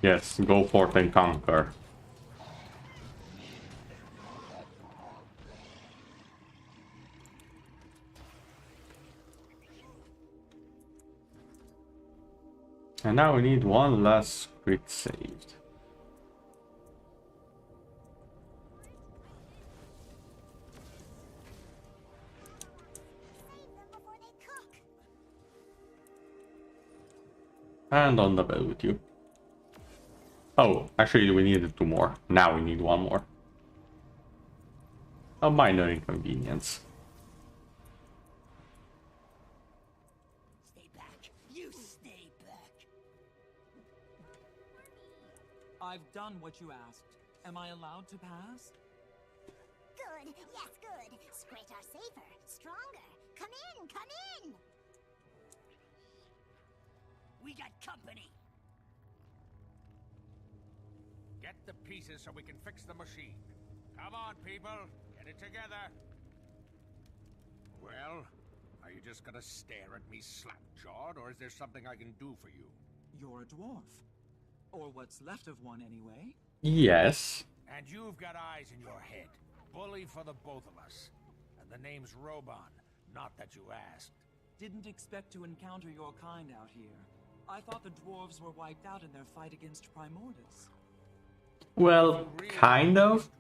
A: Yes, go forth and conquer. And now we need one last quick save.
G: Save them before they cook.
A: And on the bell with you. Oh, actually we needed 2 more. Now we need 1 more. A minor inconvenience.
I: Stay back. You stay back.
F: I've done what you asked. Am I allowed to pass?
G: Good. Yes, good. Scrat are safer, stronger. Come in, come in.
I: We got company.
D: Get the pieces so we can fix the machine. Come on, people. Get it together. Well, are you just gonna stare at me slap-jawed, or is there something I can do for you?
F: You're a dwarf. Or what's left of one, anyway.
A: Yes.
D: And you've got eyes in your head. Bully for the both of us. And the name's Roban. Not that you asked.
F: Didn't expect to encounter your kind out here. I thought the dwarves were wiped out in their fight against Primordus.
A: Well, kind of.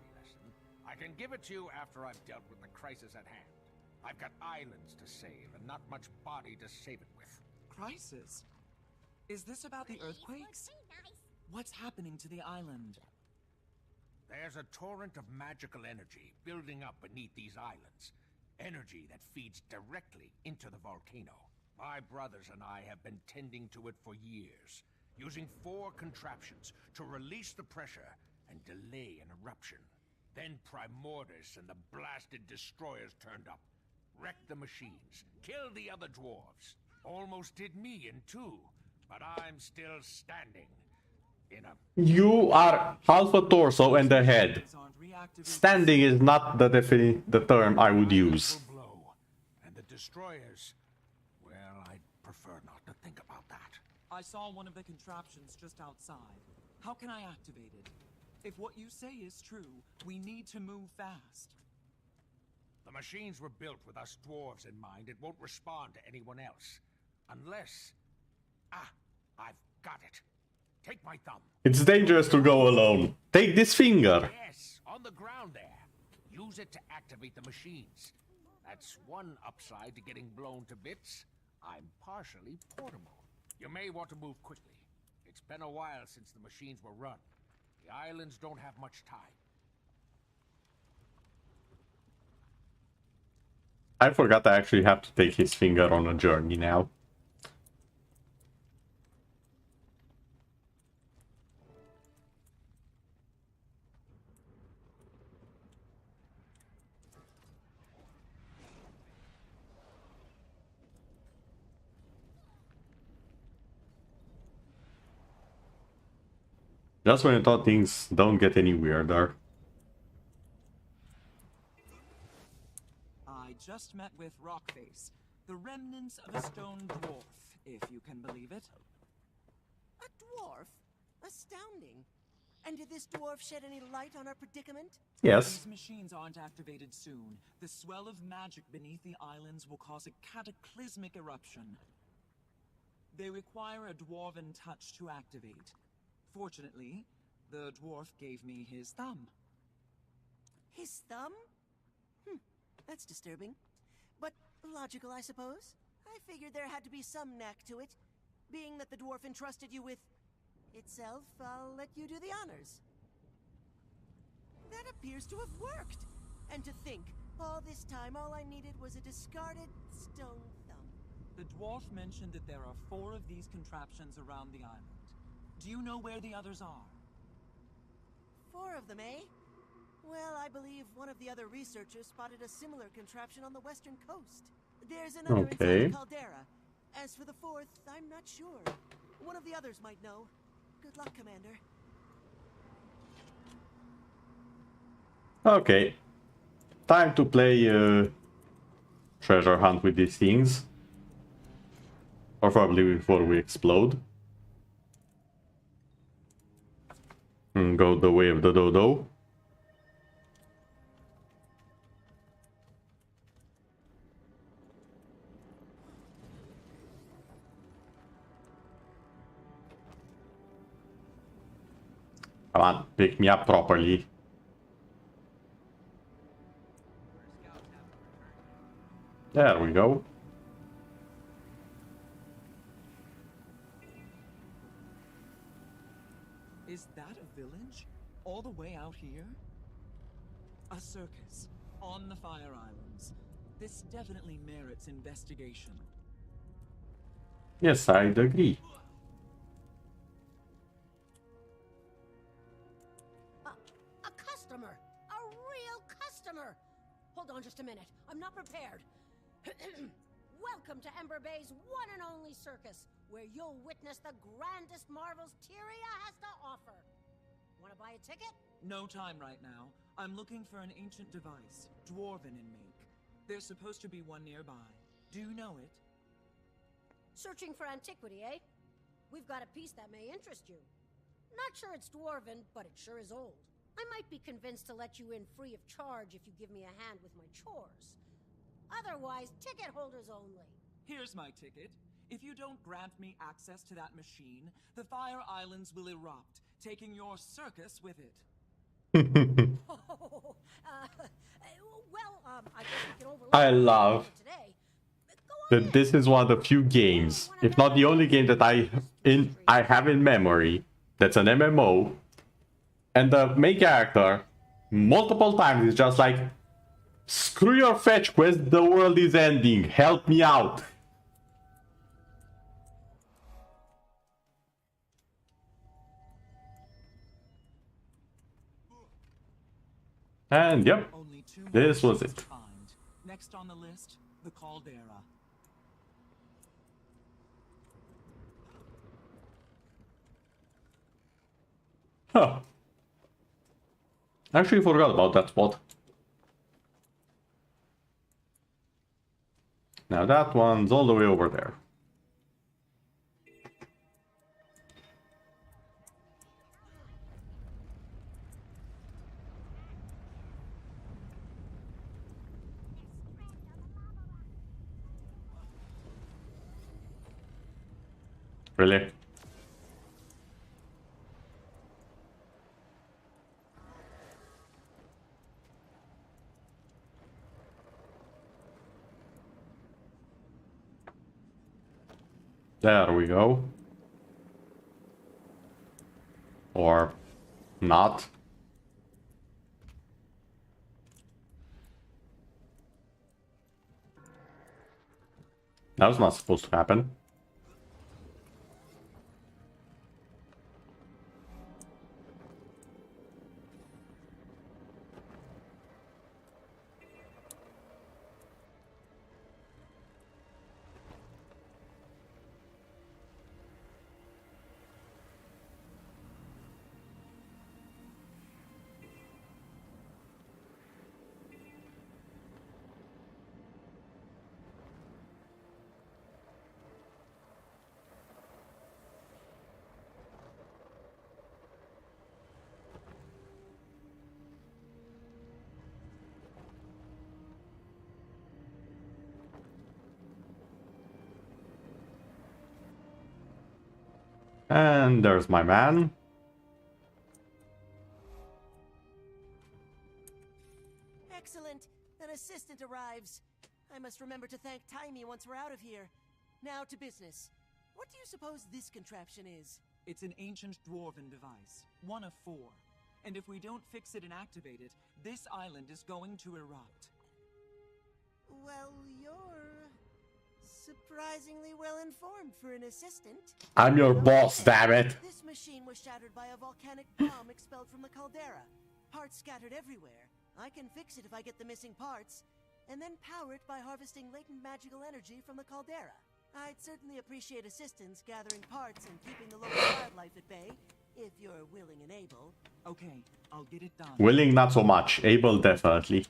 D: I can give it to you after I've dealt with the crisis at hand. I've got islands to save and not much body to save it with.
F: Crisis? Is this about the earthquakes? What's happening to the island?
D: There's a torrent of magical energy building up beneath these islands. Energy that feeds directly into the volcano. My brothers and I have been tending to it for years, using 4 contraptions to release the pressure and delay an eruption. Then Primordus and the blasted destroyers turned up, wrecked the machines, killed the other dwarves. Almost did me in 2, but I'm still standing.
A: You are half a torso and a head. Standing is not the term I would use.
D: Blow. And the destroyers, well, I'd prefer not to think about that.
F: I saw one of the contraptions just outside. How can I activate it? If what you say is true, we need to move fast.
D: The machines were built with us dwarves in mind. It won't respond to anyone else. Unless... Ah, I've got it. Take my thumb.
A: It's dangerous to go alone. Take this finger.
D: Yes, on the ground there. Use it to activate the machines. That's one upside to getting blown to bits. I'm partially portable. You may want to move quickly. It's been a while since the machines were run. The islands don't have much time.
A: I forgot I actually have to take his finger on a journey now. Just when I thought things don't get any weirder.
F: I just met with Rockface, the remnants of a stone dwarf, if you can believe it.
I: A dwarf? Astounding. And did this dwarf shed any light on our predicament?
A: Yes.
F: These machines aren't activated soon. The swell of magic beneath the islands will cause a cataclysmic eruption. They require a dwarven touch to activate. Fortunately, the dwarf gave me his thumb.
I: His thumb? That's disturbing. But logical, I suppose. I figured there had to be some knack to it. Being that the dwarf entrusted you with itself, I'll let you do the honors. That appears to have worked. And to think, all this time all I needed was a discarded stone thumb.
F: The dwarf mentioned that there are 4 of these contraptions around the island. Do you know where the others are?
I: 4 of them, eh? Well, I believe one of the other researchers spotted a similar contraption on the western coast. There's another inside the caldera. As for the 4th, I'm not sure. One of the others might know. Good luck, Commander.
A: Okay. Time to play treasure hunt with these things. Or probably before we explode. And go the way of the dodo. Come on, pick me up properly. There we go.
F: Is that a village? All the way out here? A circus. On the Fire Islands. This definitely merits investigation.
A: Yes, I'd agree.
G: A customer! A real customer! Hold on just a minute. I'm not prepared. Welcome to Ember Bay's one and only circus, where you'll witness the grandest marvels Tyria has to offer. Want to buy a ticket?
F: No time right now. I'm looking for an ancient device, dwarven in make. There's supposed to be one nearby. Do you know it?
G: Searching for antiquity, eh? We've got a piece that may interest you. Not sure it's dwarven, but it sure is old. I might be convinced to let you in free of charge if you give me a hand with my chores. Otherwise, ticket holders only.
F: Here's my ticket. If you don't grant me access to that machine, the Fire Islands will erupt, taking your circus with it.
G: I guess we can overlook
A: I love
G: today.
A: that this is one of the few games, if not the only game that I have in memory that's an MMO, and the main character multiple times is just like, screw your fetch quest, the world is ending, help me out. And yep,
F: Only 2 more
A: this was
F: things
A: it.
F: to find. Next on the list, the caldera.
A: Huh. Actually forgot about that spot. Now that one's all the way over there. Really? There we go. Or not. That was not supposed to happen. And there's my man.
I: Excellent. An assistant arrives. I must remember to thank Timey once we're out of here. Now to business. What do you suppose this contraption is?
F: It's an ancient dwarven device, one of 4. And if we don't fix it and activate it, this island is going to erupt.
I: Well, you're surprisingly well informed for an assistant.
A: I'm your boss, damn it.
I: This machine was shattered by a volcanic bomb expelled from the caldera. Parts scattered everywhere. I can fix it if I get the missing parts, and then power it by harvesting latent magical energy from the caldera. I'd certainly appreciate assistance gathering parts and keeping the local wildlife at bay, if you're willing and able.
F: Okay, I'll get it done.
A: Willing, not so much. Able, definitely.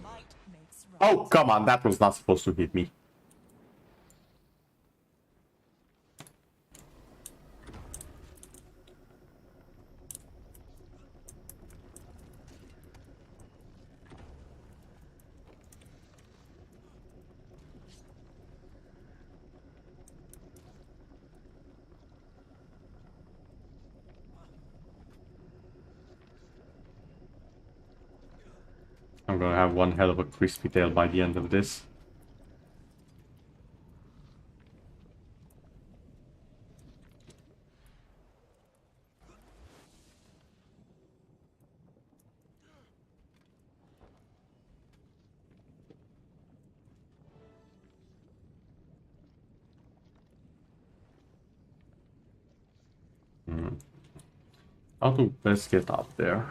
F: Might makes right.
A: Oh, come on. That was not supposed to hit me. I'm gonna have one hell of a crispy tail by the end of this. How to best get up there?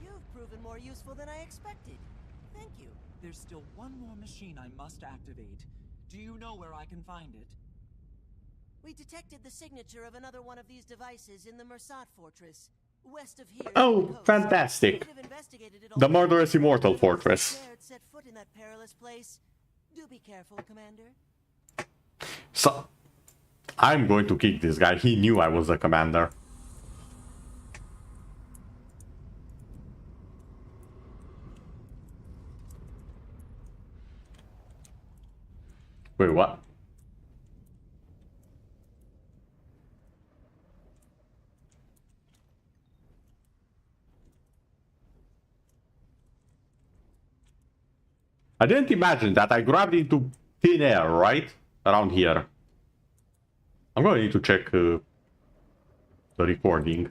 I: You've proven more useful than I expected. Thank you.
F: There's still one more machine I must activate. Do you know where I can find it?
I: We detected the signature of another one of these devices in the Mersat fortress, west of here.
A: Oh, fantastic. The murderous immortal fortress.
I: Set foot in that perilous place. Do be careful, Commander.
A: So, I'm going to kick this guy. He knew I was the commander. Wait, what? I didn't imagine that. I grabbed into thin air, right? Around here. I'm going to need to check the recording.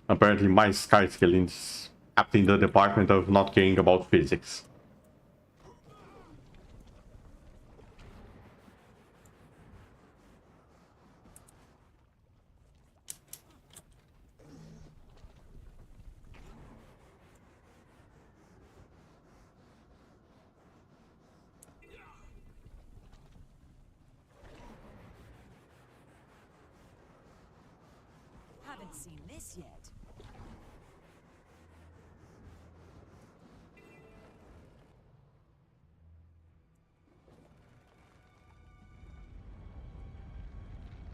A: Apparently my sky skill is up in the department of not caring about physics.
B: Haven't seen this yet.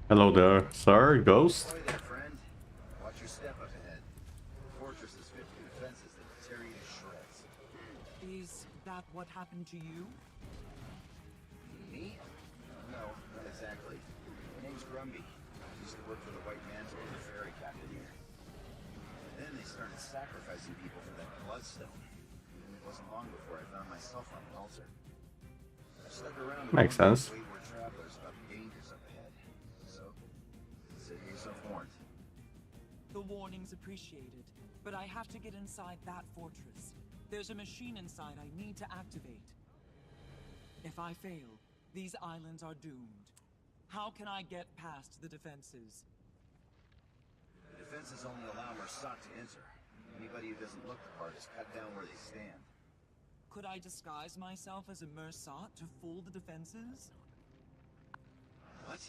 A: Hello there, sir, ghost.
J: Ahoy there, friend. Watch your step up ahead. The fortress is fit for defenses that will tear you to shreds.
F: Is that what happened to you?
J: Me? No, not exactly. My name's Grumby. I used to work for the White Mantle and the ferry captain here. Then they started sacrificing people for that bloodstone. It wasn't long before I found myself on an altar. I stuck around to
A: Makes sense.
J: wayward travelers about the dangers up ahead. So, consider yourself warned.
F: The warning's appreciated, but I have to get inside that fortress. There's a machine inside I need to activate. If I fail, these islands are doomed. How can I get past the defenses?
J: The defenses only allow Mersat to enter. Anybody who doesn't look the part is cut down where they stand.
F: Could I disguise myself as a Mersat to fool the defenses?
J: What?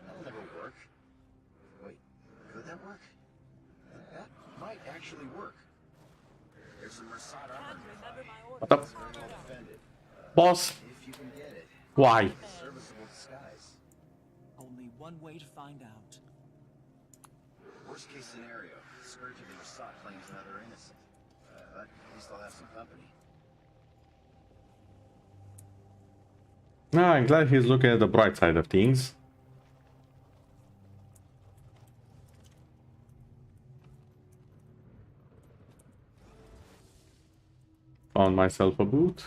J: That'll never work. Wait, could that work? That might actually work. There's some Mersat armor nearby.
A: What up?
J: It's very well defended.
A: Boss,
J: If you can get it,
A: why?
J: serviceable disguise.
F: Only one way to find out.
J: We're Worst case scenario, Scourge of the Usopp claims another innocent. But at least I'll have some company.
A: No, I'm glad he's looking at the bright side of things. Found myself a boot.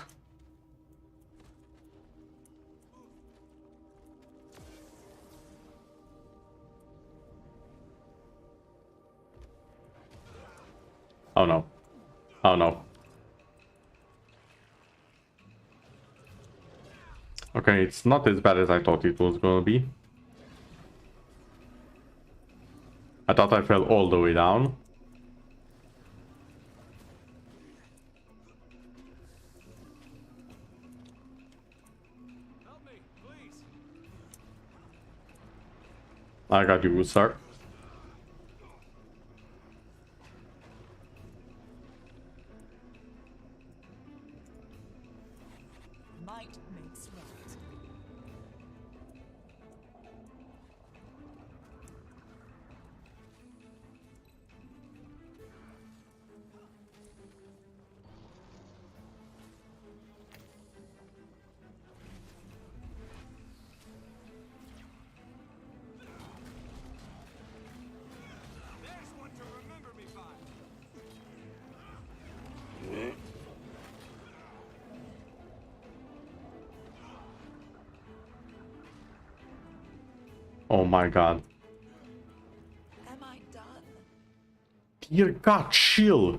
A: Oh no. Oh no. Okay, it's not as bad as I thought it was gonna be. I thought I fell all the way down.
D: Help me, please.
A: I got you, sir.
B: Might makes right.
D: There's one to remember me by.
A: Oh my god.
B: Am I done?
A: Dear god, chill.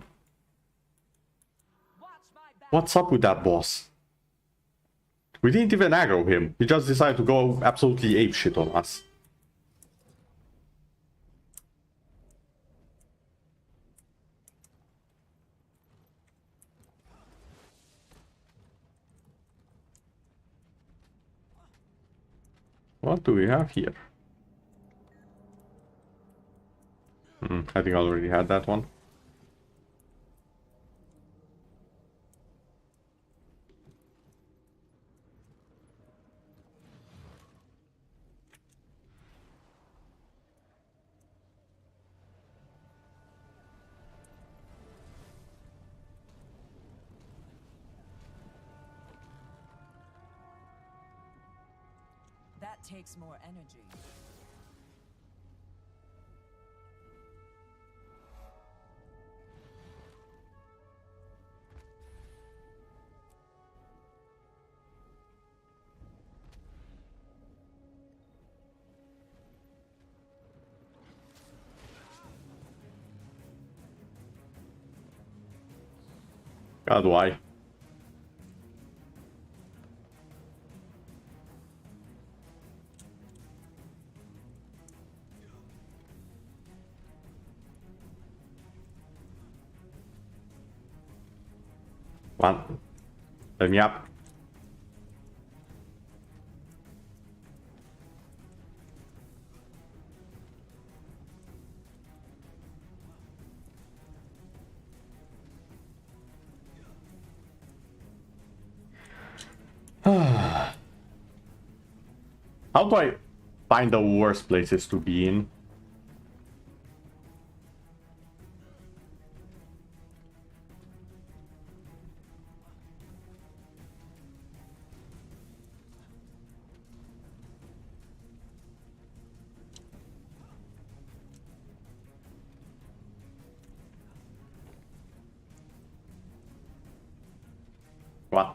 B: Watch my back.
A: What's up with that boss? We didn't even aggro him. He just decided to go absolutely apeshit on us. What do we have here? I think I already had that one.
B: That takes more energy.
A: God, why? Come on. Let me up. How do I find the worst places to be in? Come on.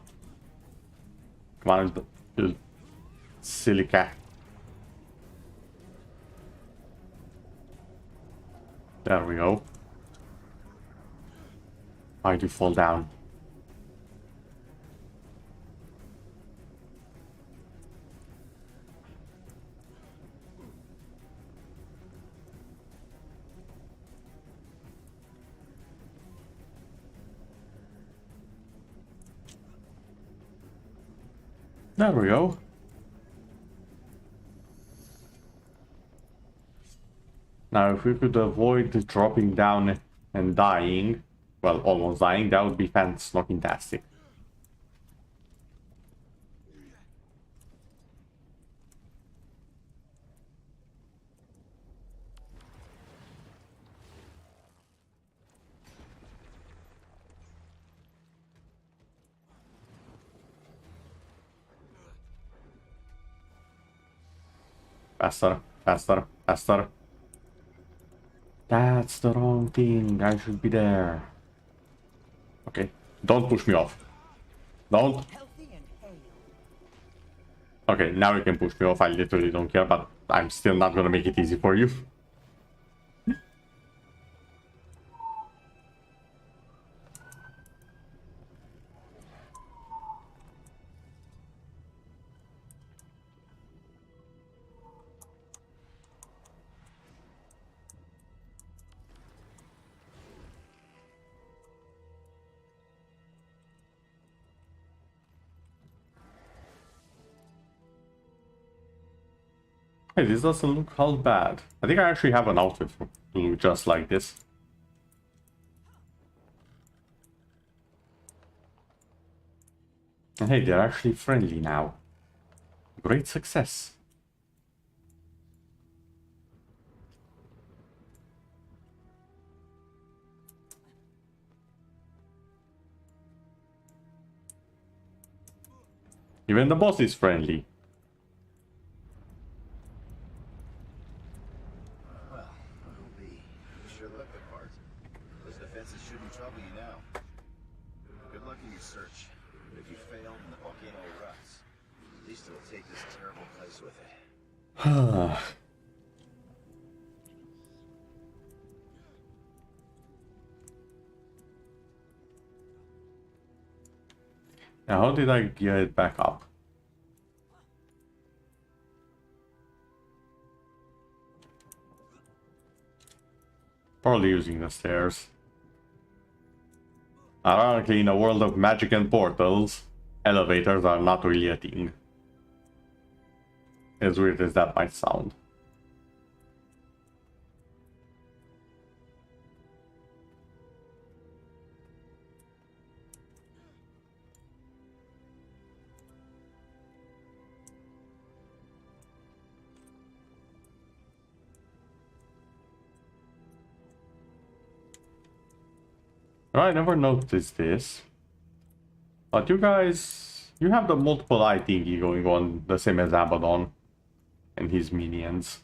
A: Come on, you silly cat. There we go. Why'd you fall down? There we go. Now, if we could avoid dropping down and dying, well, almost dying, that would be fantastic. Faster, faster, faster. That's the wrong thing. I should be there. Okay. Don't push me off. Don't. Okay, now you can push me off. I literally don't care, but I'm still not gonna make it easy for you. Hey, this doesn't look all bad. I think I actually have an outfit to look just like this. And hey, they're actually friendly now. Great success. Even the boss is friendly.
J: Well, you sure look the part. Those defenses shouldn't trouble you now. Good luck in your search. But if you fail and the volcano erupts, at least it'll take this terrible place with it.
A: Now, how did I get it back up? Probably using the stairs. Ironically, in a world of magic and portals, elevators are not really a thing. As weird as that might sound. I never noticed this. But you guys, you have the multiple eye thingy going on, the same as Abaddon and his minions.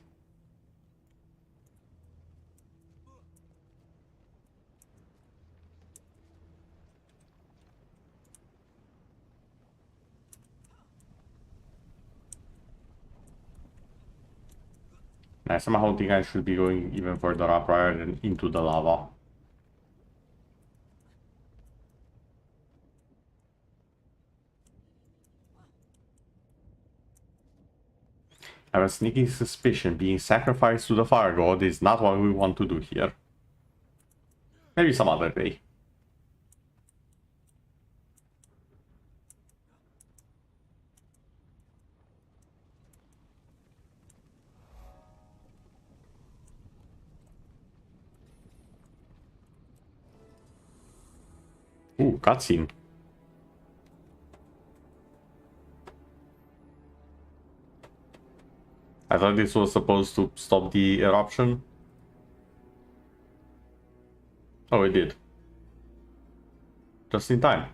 A: I somehow think I should be going even further up rather than into the lava. I have a sneaking suspicion being sacrificed to the fire god is not what we want to do here. Maybe some other day. Ooh, cutscene. I thought this was supposed to stop the eruption. Oh, it did. Just in time.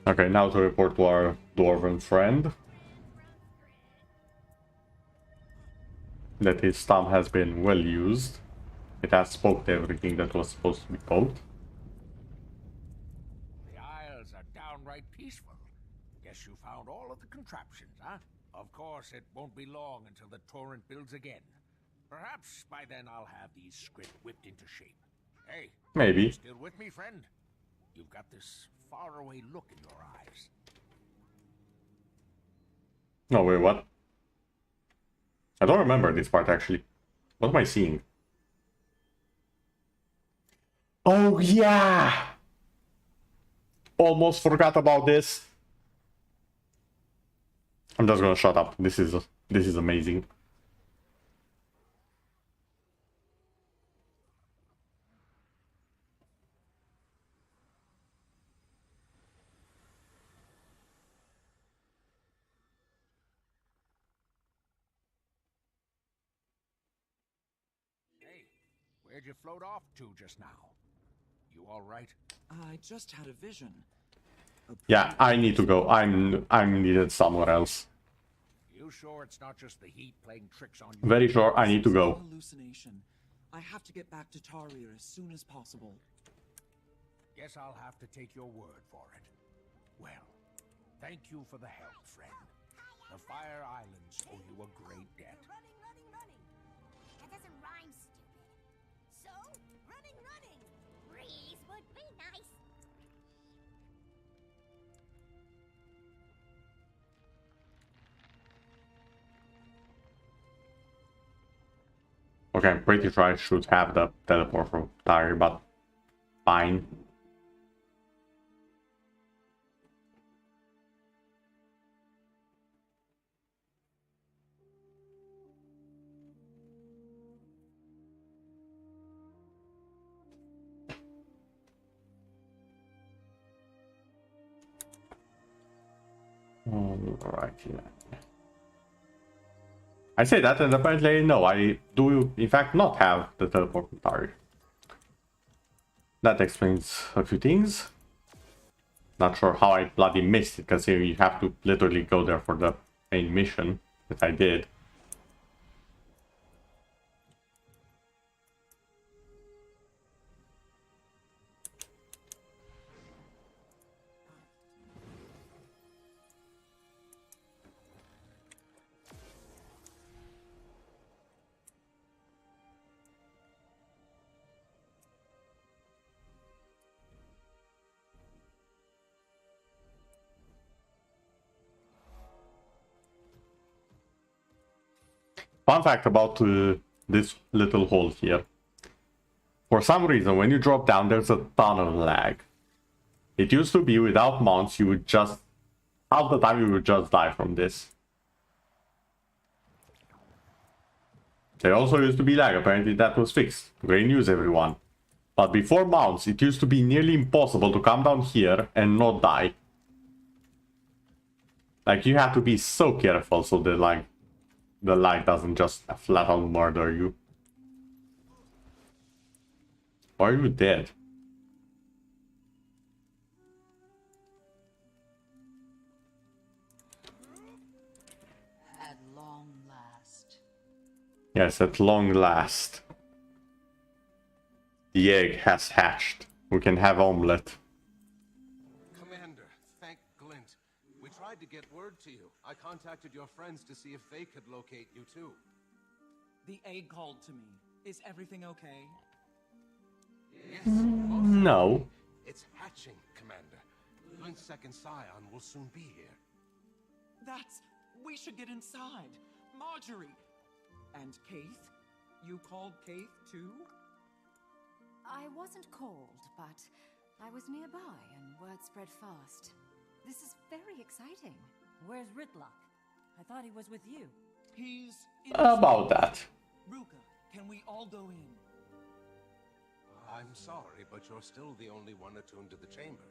A: Okay, now to report to our dwarven friend that his stump has been well used. It has spoke to everything that was supposed to be poked.
D: The Isles are downright peaceful. Guess you found all of the contraptions, huh? Of course, it won't be long until the torrent builds again. Perhaps by then I'll have these script whipped into shape. Hey,
A: Maybe.
D: still with me, friend? You've got this faraway look in your eyes.
A: No, wait, what? I don't remember this part actually. What am I seeing? Oh yeah! Almost forgot about this. I'm just gonna shut up. This is amazing.
D: Hey, where'd you float off to just now? You all right?
F: I just had a vision.
A: Yeah, I need to go. I'm needed somewhere else.
D: You sure it's not just the heat playing tricks on you?
A: Very sure I need to go.
F: Hallucination. I have to get back to Tarir as soon as possible.
D: Guess I'll have to take your word for it. Well, thank you for the help, friend. The Fire Islands owe you a great debt.
G: Running. That doesn't rhyme, stupid. So, running. Breeze would be nice.
A: Okay, I'm pretty sure I should have the teleport from Tire, but fine. Alright, yeah. I say that, and apparently no, I do in fact not have the teleport from Tire. That explains a few things. Not sure how I bloody missed it, considering you have to literally go there for the main mission that I did. Fun fact about this little hole here. For some reason, when you drop down, there's a ton of lag. It used to be without mounts, you would just... half the time you would just die from this. There also used to be lag, apparently that was fixed. Great news, everyone. But before mounts, it used to be nearly impossible to come down here and not die. Like, you have to be so careful so that, like, the lag doesn't just flat out murder you. Or are you dead?
C: At long last.
A: Yes, at long last. The egg has hatched. We can have omelette.
K: Commander, thank Glint. We tried to get word to you. I contacted your friends to see if they could locate you too.
F: The egg called to me. Is everything okay?
K: Yes,
A: No.
K: it's hatching, Commander. Glint's second scion will soon be here.
F: We should get inside. Marjorie! And Kaith? You called Kaith too?
L: I wasn't called, but I was nearby and word spread fast. This is very exciting.
B: Where's Ritlock? I thought he was with you.
F: He's in
A: About that.
F: Ruka, can we all go in?
K: I'm sorry, but you're still the only one attuned to the chamber.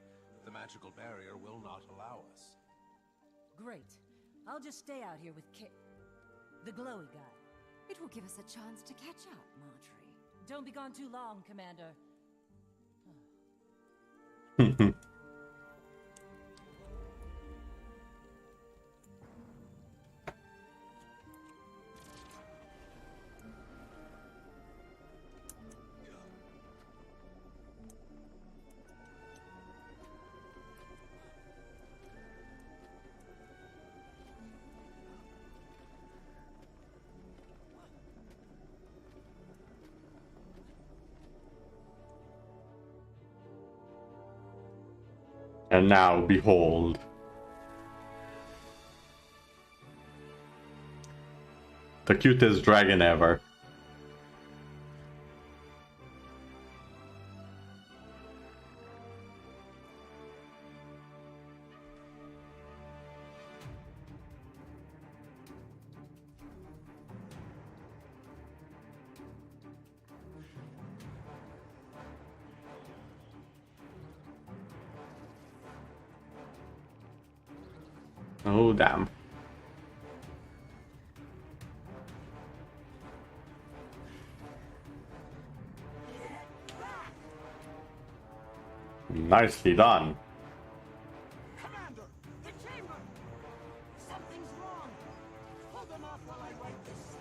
K: The magical barrier will not allow us.
B: Great. I'll just stay out here with the glowy guy.
L: It will give us a chance to catch up, Marjorie.
B: Don't be gone too long, Commander.
A: And now, behold. The cutest dragon ever. Oh, damn. Nicely done.
D: Commander, the chamber! Something's wrong! Hold them off while I write this.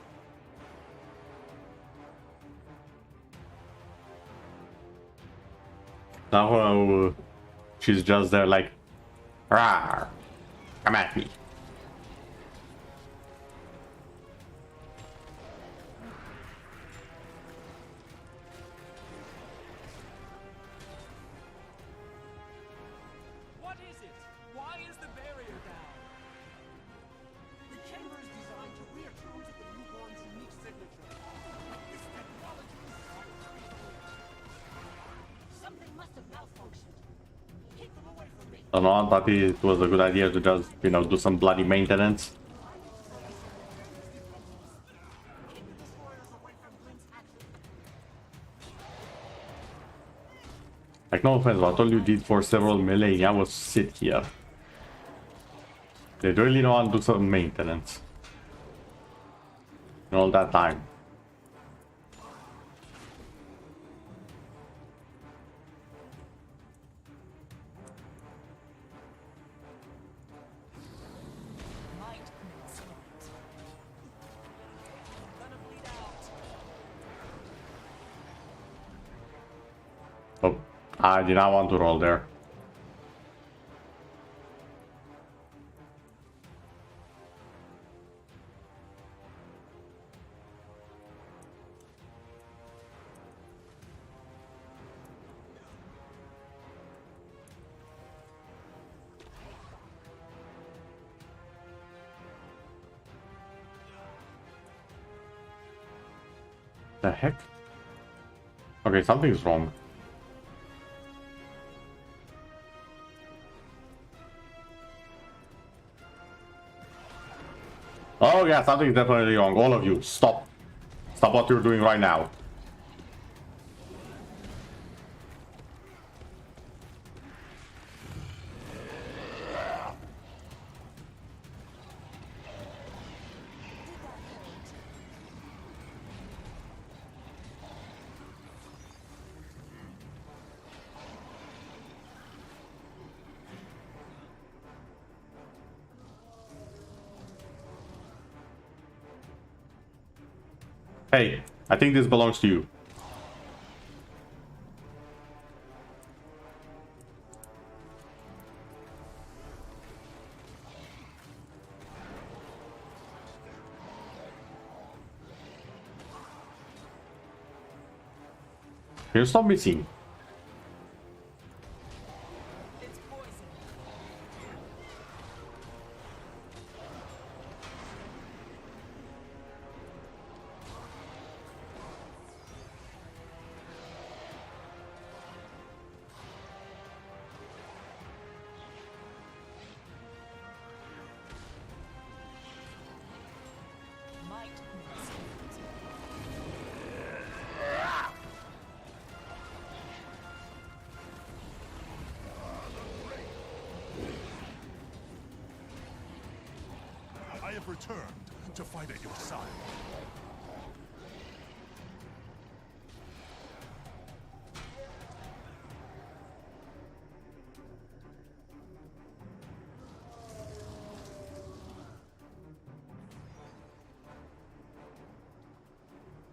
A: Now she's just there like, rawr, come at me.
F: What is it? Why is the barrier down?
D: The chamber is designed to reattune to the newborn's unique signature. This technology is something must have malfunctioned. Keep them away from me.
A: I don't know, I thought it was a good idea to just, you know, do some bloody maintenance.
D: Keep the destroyers away from Glint's action.
A: Like, no offense, but all you did for several millennia was sit here. They really don't want to do some maintenance. In all that time.
F: Might makes right. Gonna bleed out.
A: Oh, I did not want to roll there. The heck? Okay, something's wrong. Oh yeah, something's definitely wrong. All of you, stop. Stop what you're doing right now. Hey, I think this belongs to you. Can you stop missing?
F: It's poison. Might makes right.
H: I have returned to fight at your side.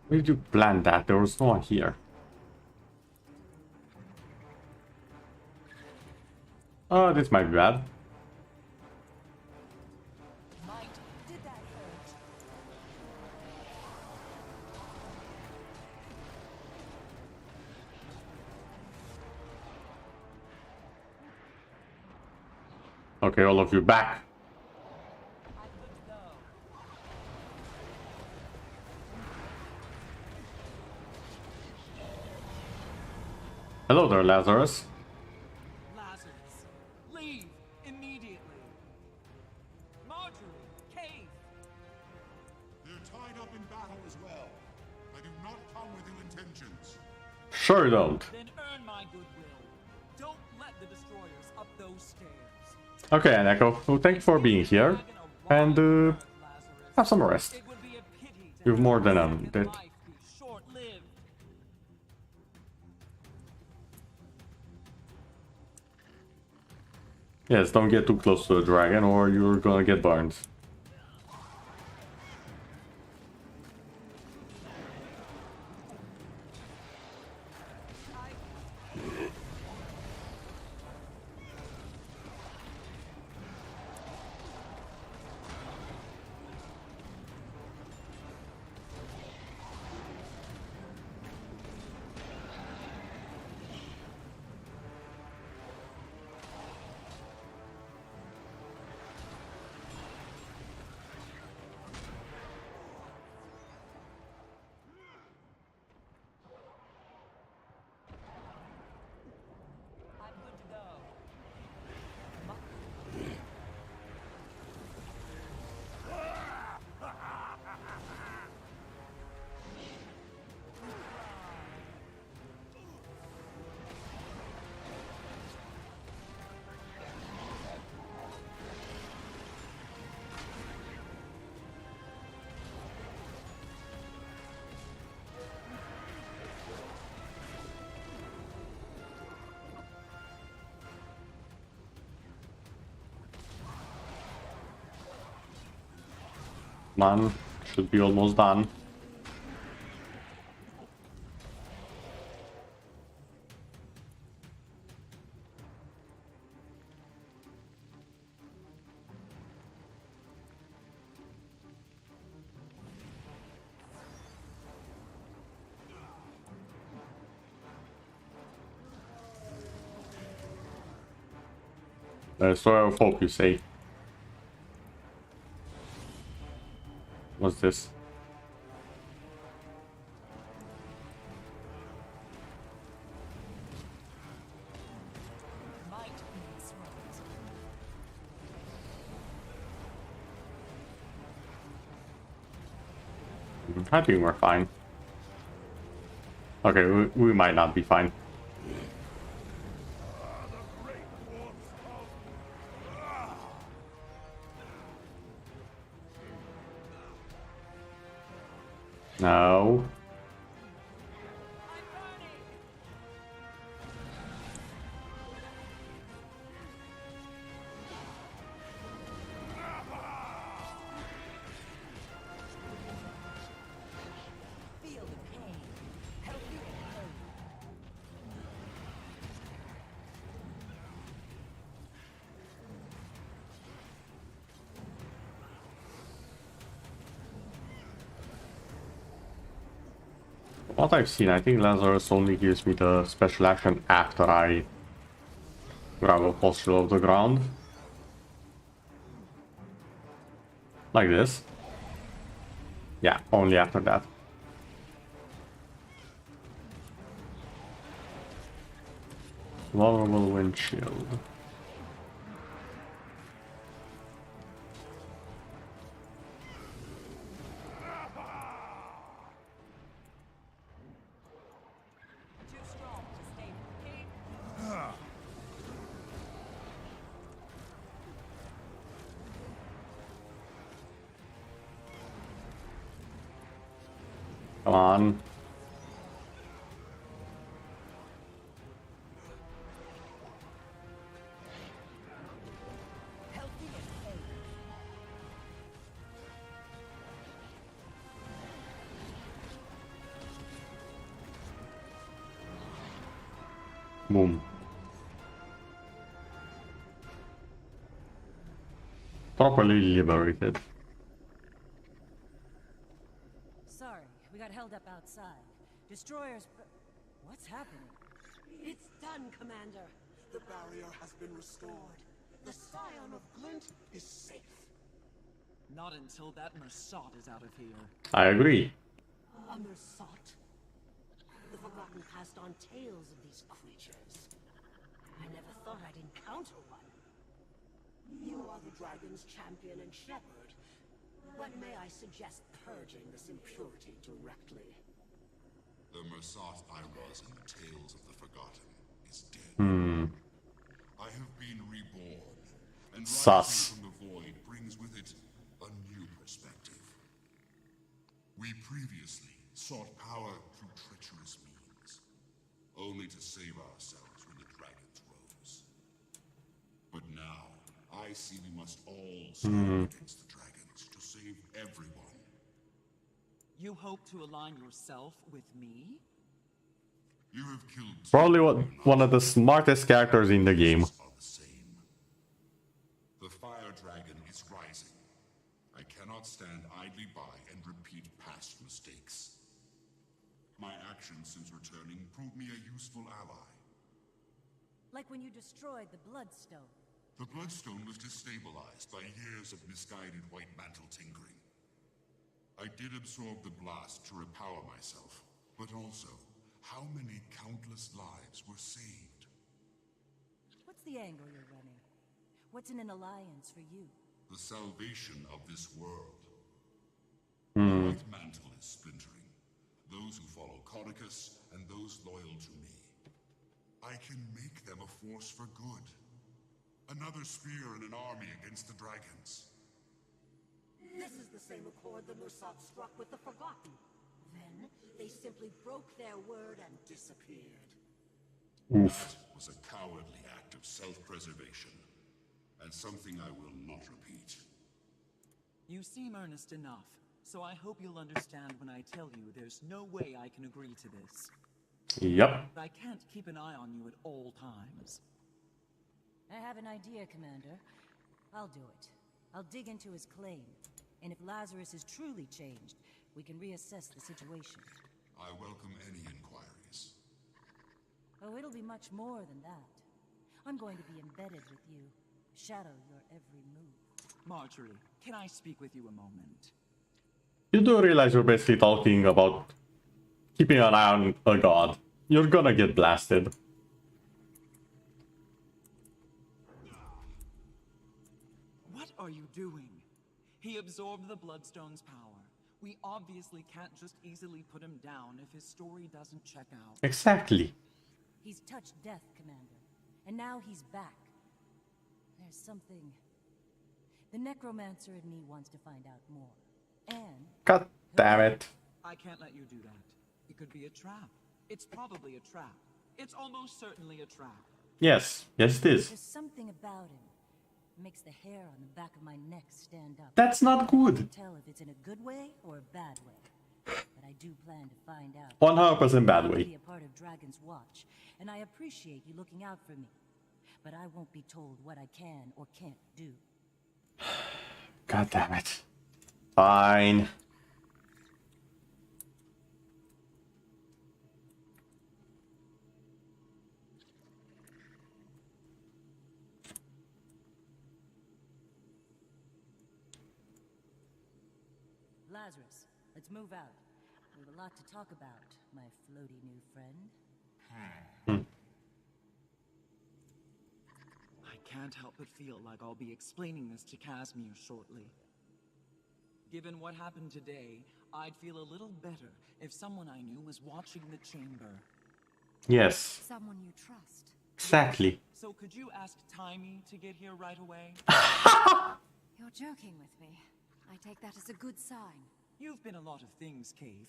A: Where did you plan that? There was no one here. Oh, this might be bad.
F: Might did that hurt?
A: Okay, all of you back.
F: I could go.
A: Hello there, Lazarus.
F: Lazarus, leave immediately. Marjorie, cave.
H: They're tied up in battle as well. I do not come with ill intentions.
A: Sure you don't.
F: Then earn my goodwill. Don't let the destroyers up those stairs.
A: Okay, and Echo, well, thank you for being here. And have some rest. You've more than earned it. Yes, don't get too close to the dragon or you're gonna get burned. Man, should be almost done. So focus, eh? What's this? I think we're fine. Okay, we might not be fine. No. What I've seen, I think Lazarus only gives me the special action after I grab a pustule of the ground. Like this. Yeah, only after that. Vulnerable windshield. Come on. Boom. Properly liberated.
B: Sorry, we got held up outside. Destroyers... What's happening?
I: It's done, Commander.
K: The barrier has been restored.
I: The Scion of Glint is safe.
F: Not until that Mersat is out of here.
A: I agree.
I: A Mersat? The Forgotten passed on tales of these creatures. I never thought I'd encounter one. You are the dragon's champion and shepherd. But may I suggest purging this impurity directly?
H: The Mersat I was in the Tales of the Forgotten is dead. I have been reborn, and
A: sus.
H: From the void brings with it a new perspective. We previously sought power through treacherous means, only to save ourselves when the dragons rose. But now, I see we must all stand against the dragons to save everyone.
F: You hope to align yourself with me?
H: You have killed
A: Probably one of the smartest characters in the game.
H: are the same. The fire dragon is rising. I cannot stand idly by and repeat past mistakes. My actions since returning proved me a useful ally.
B: Like when you destroyed the Bloodstone.
H: The Bloodstone was destabilized by years of misguided White Mantle tinkering. I did absorb the blast to repower myself, but also, how many countless lives were saved?
B: What's the angle you're running? What's in an alliance for you?
H: The salvation of this world. The White Mantle is splintering. Those who follow Codicus and those loyal to me. I can make them a force for good. Another spear in an army against the dragons.
I: This is the same accord the Musat struck with the Forgotten. Then, they simply broke their word and disappeared.
H: That was a cowardly act of self-preservation, and something I will not repeat.
F: You seem earnest enough, so I hope you'll understand when I tell you there's no way I can agree to this.
A: Yep.
F: I can't keep an eye on you at all times.
B: I have an idea, Commander. I'll do it. I'll dig into his claim. And if Lazarus is truly changed, we can reassess the situation.
H: I welcome any inquiries.
B: Oh, it'll be much more than that. I'm going to be embedded with you. Shadow your every move.
F: Marjorie, can I speak with you a moment?
A: You do realize you're basically talking about keeping an eye on a god. You're gonna get blasted.
F: What are you doing? He absorbed the Bloodstone's power. We obviously can't just easily put him down if his story doesn't check out.
A: Exactly.
B: He's touched death, Commander. And now he's back. There's something... The necromancer in me wants to find out more. And...
A: God damn it.
F: I can't let you do that. It could be a trap. It's probably a trap. It's almost certainly a trap.
A: Yes. Yes, it is.
B: There's something about him. Makes the hair on the back of my neck stand up.
A: That's not good.
B: I can't tell if it's in a good way or a bad way. But I do plan to find out.
A: 100% bad
B: I'll
A: way.
B: be a part of Dragon's Watch, and I appreciate you looking out for me. But I won't be told what I can or can't do.
A: God damn it. Fine.
B: Lazarus, let's move out. We have a lot to talk about, my floaty new friend.
F: I can't help but feel like I'll be explaining this to Casimir shortly. Given what happened today, I'd feel a little better if someone I knew was watching the chamber.
A: Yes.
L: Someone you trust.
A: Exactly.
F: So could you ask Timey to get here right away?
L: You're joking with me. I take that as a good sign.
F: You've been a lot of things, Cave,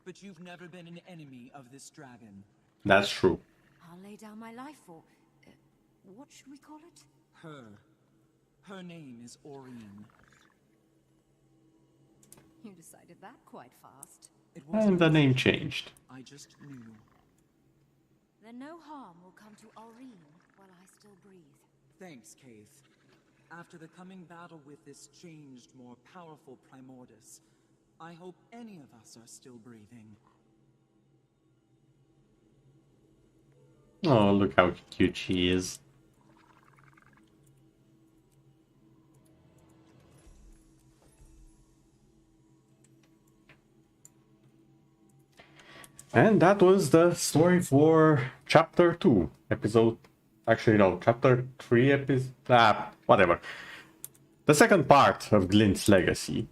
F: but you've never been an enemy of this dragon.
A: That's true.
L: I'll lay down my life for... what should we call it?
F: Her. Her name is Aurene.
L: You decided that quite fast.
F: It wasn't
A: And the name changed.
F: I just knew.
L: Then no harm will come to Aurene while I still breathe.
F: Thanks, Cave. After the coming battle with this changed, more powerful Primordus, I hope any of us are still breathing.
A: Oh, look how cute she is. And that was the story for chapter 2, episode... Actually, no, chapter 3, episode... whatever. The second part of Glint's legacy.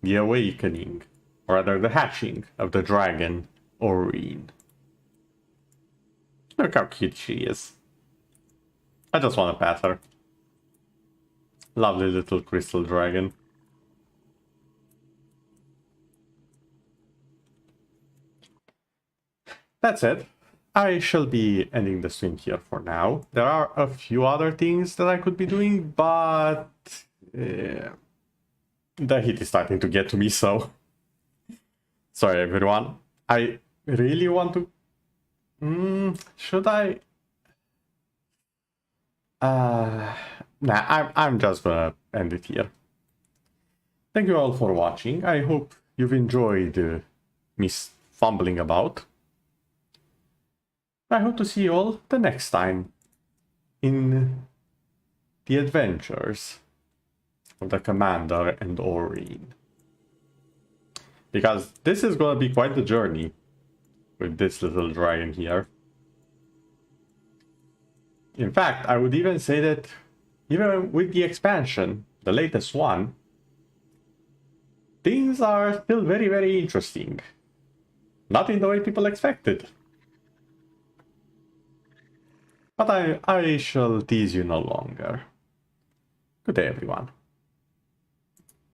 A: The awakening, or rather the hatching of the dragon, Aurene. Look how cute she is. I just want to pat her. Lovely little crystal dragon. That's it. I shall be ending the stream here for now. There are a few other things that I could be doing, but the heat is starting to get to me, so sorry everyone. I really want to... should I? Nah, I'm just gonna end it here. Thank you all for watching. I hope you've enjoyed me fumbling about. I hope to see you all the next time in the adventures of the Commander and Aureen. Because this is going to be quite the journey with this little dragon here. In fact, I would even say that even with the expansion, the latest one, things are still very, very interesting. Not in the way people expected. But I shall tease you no longer. Good day, everyone.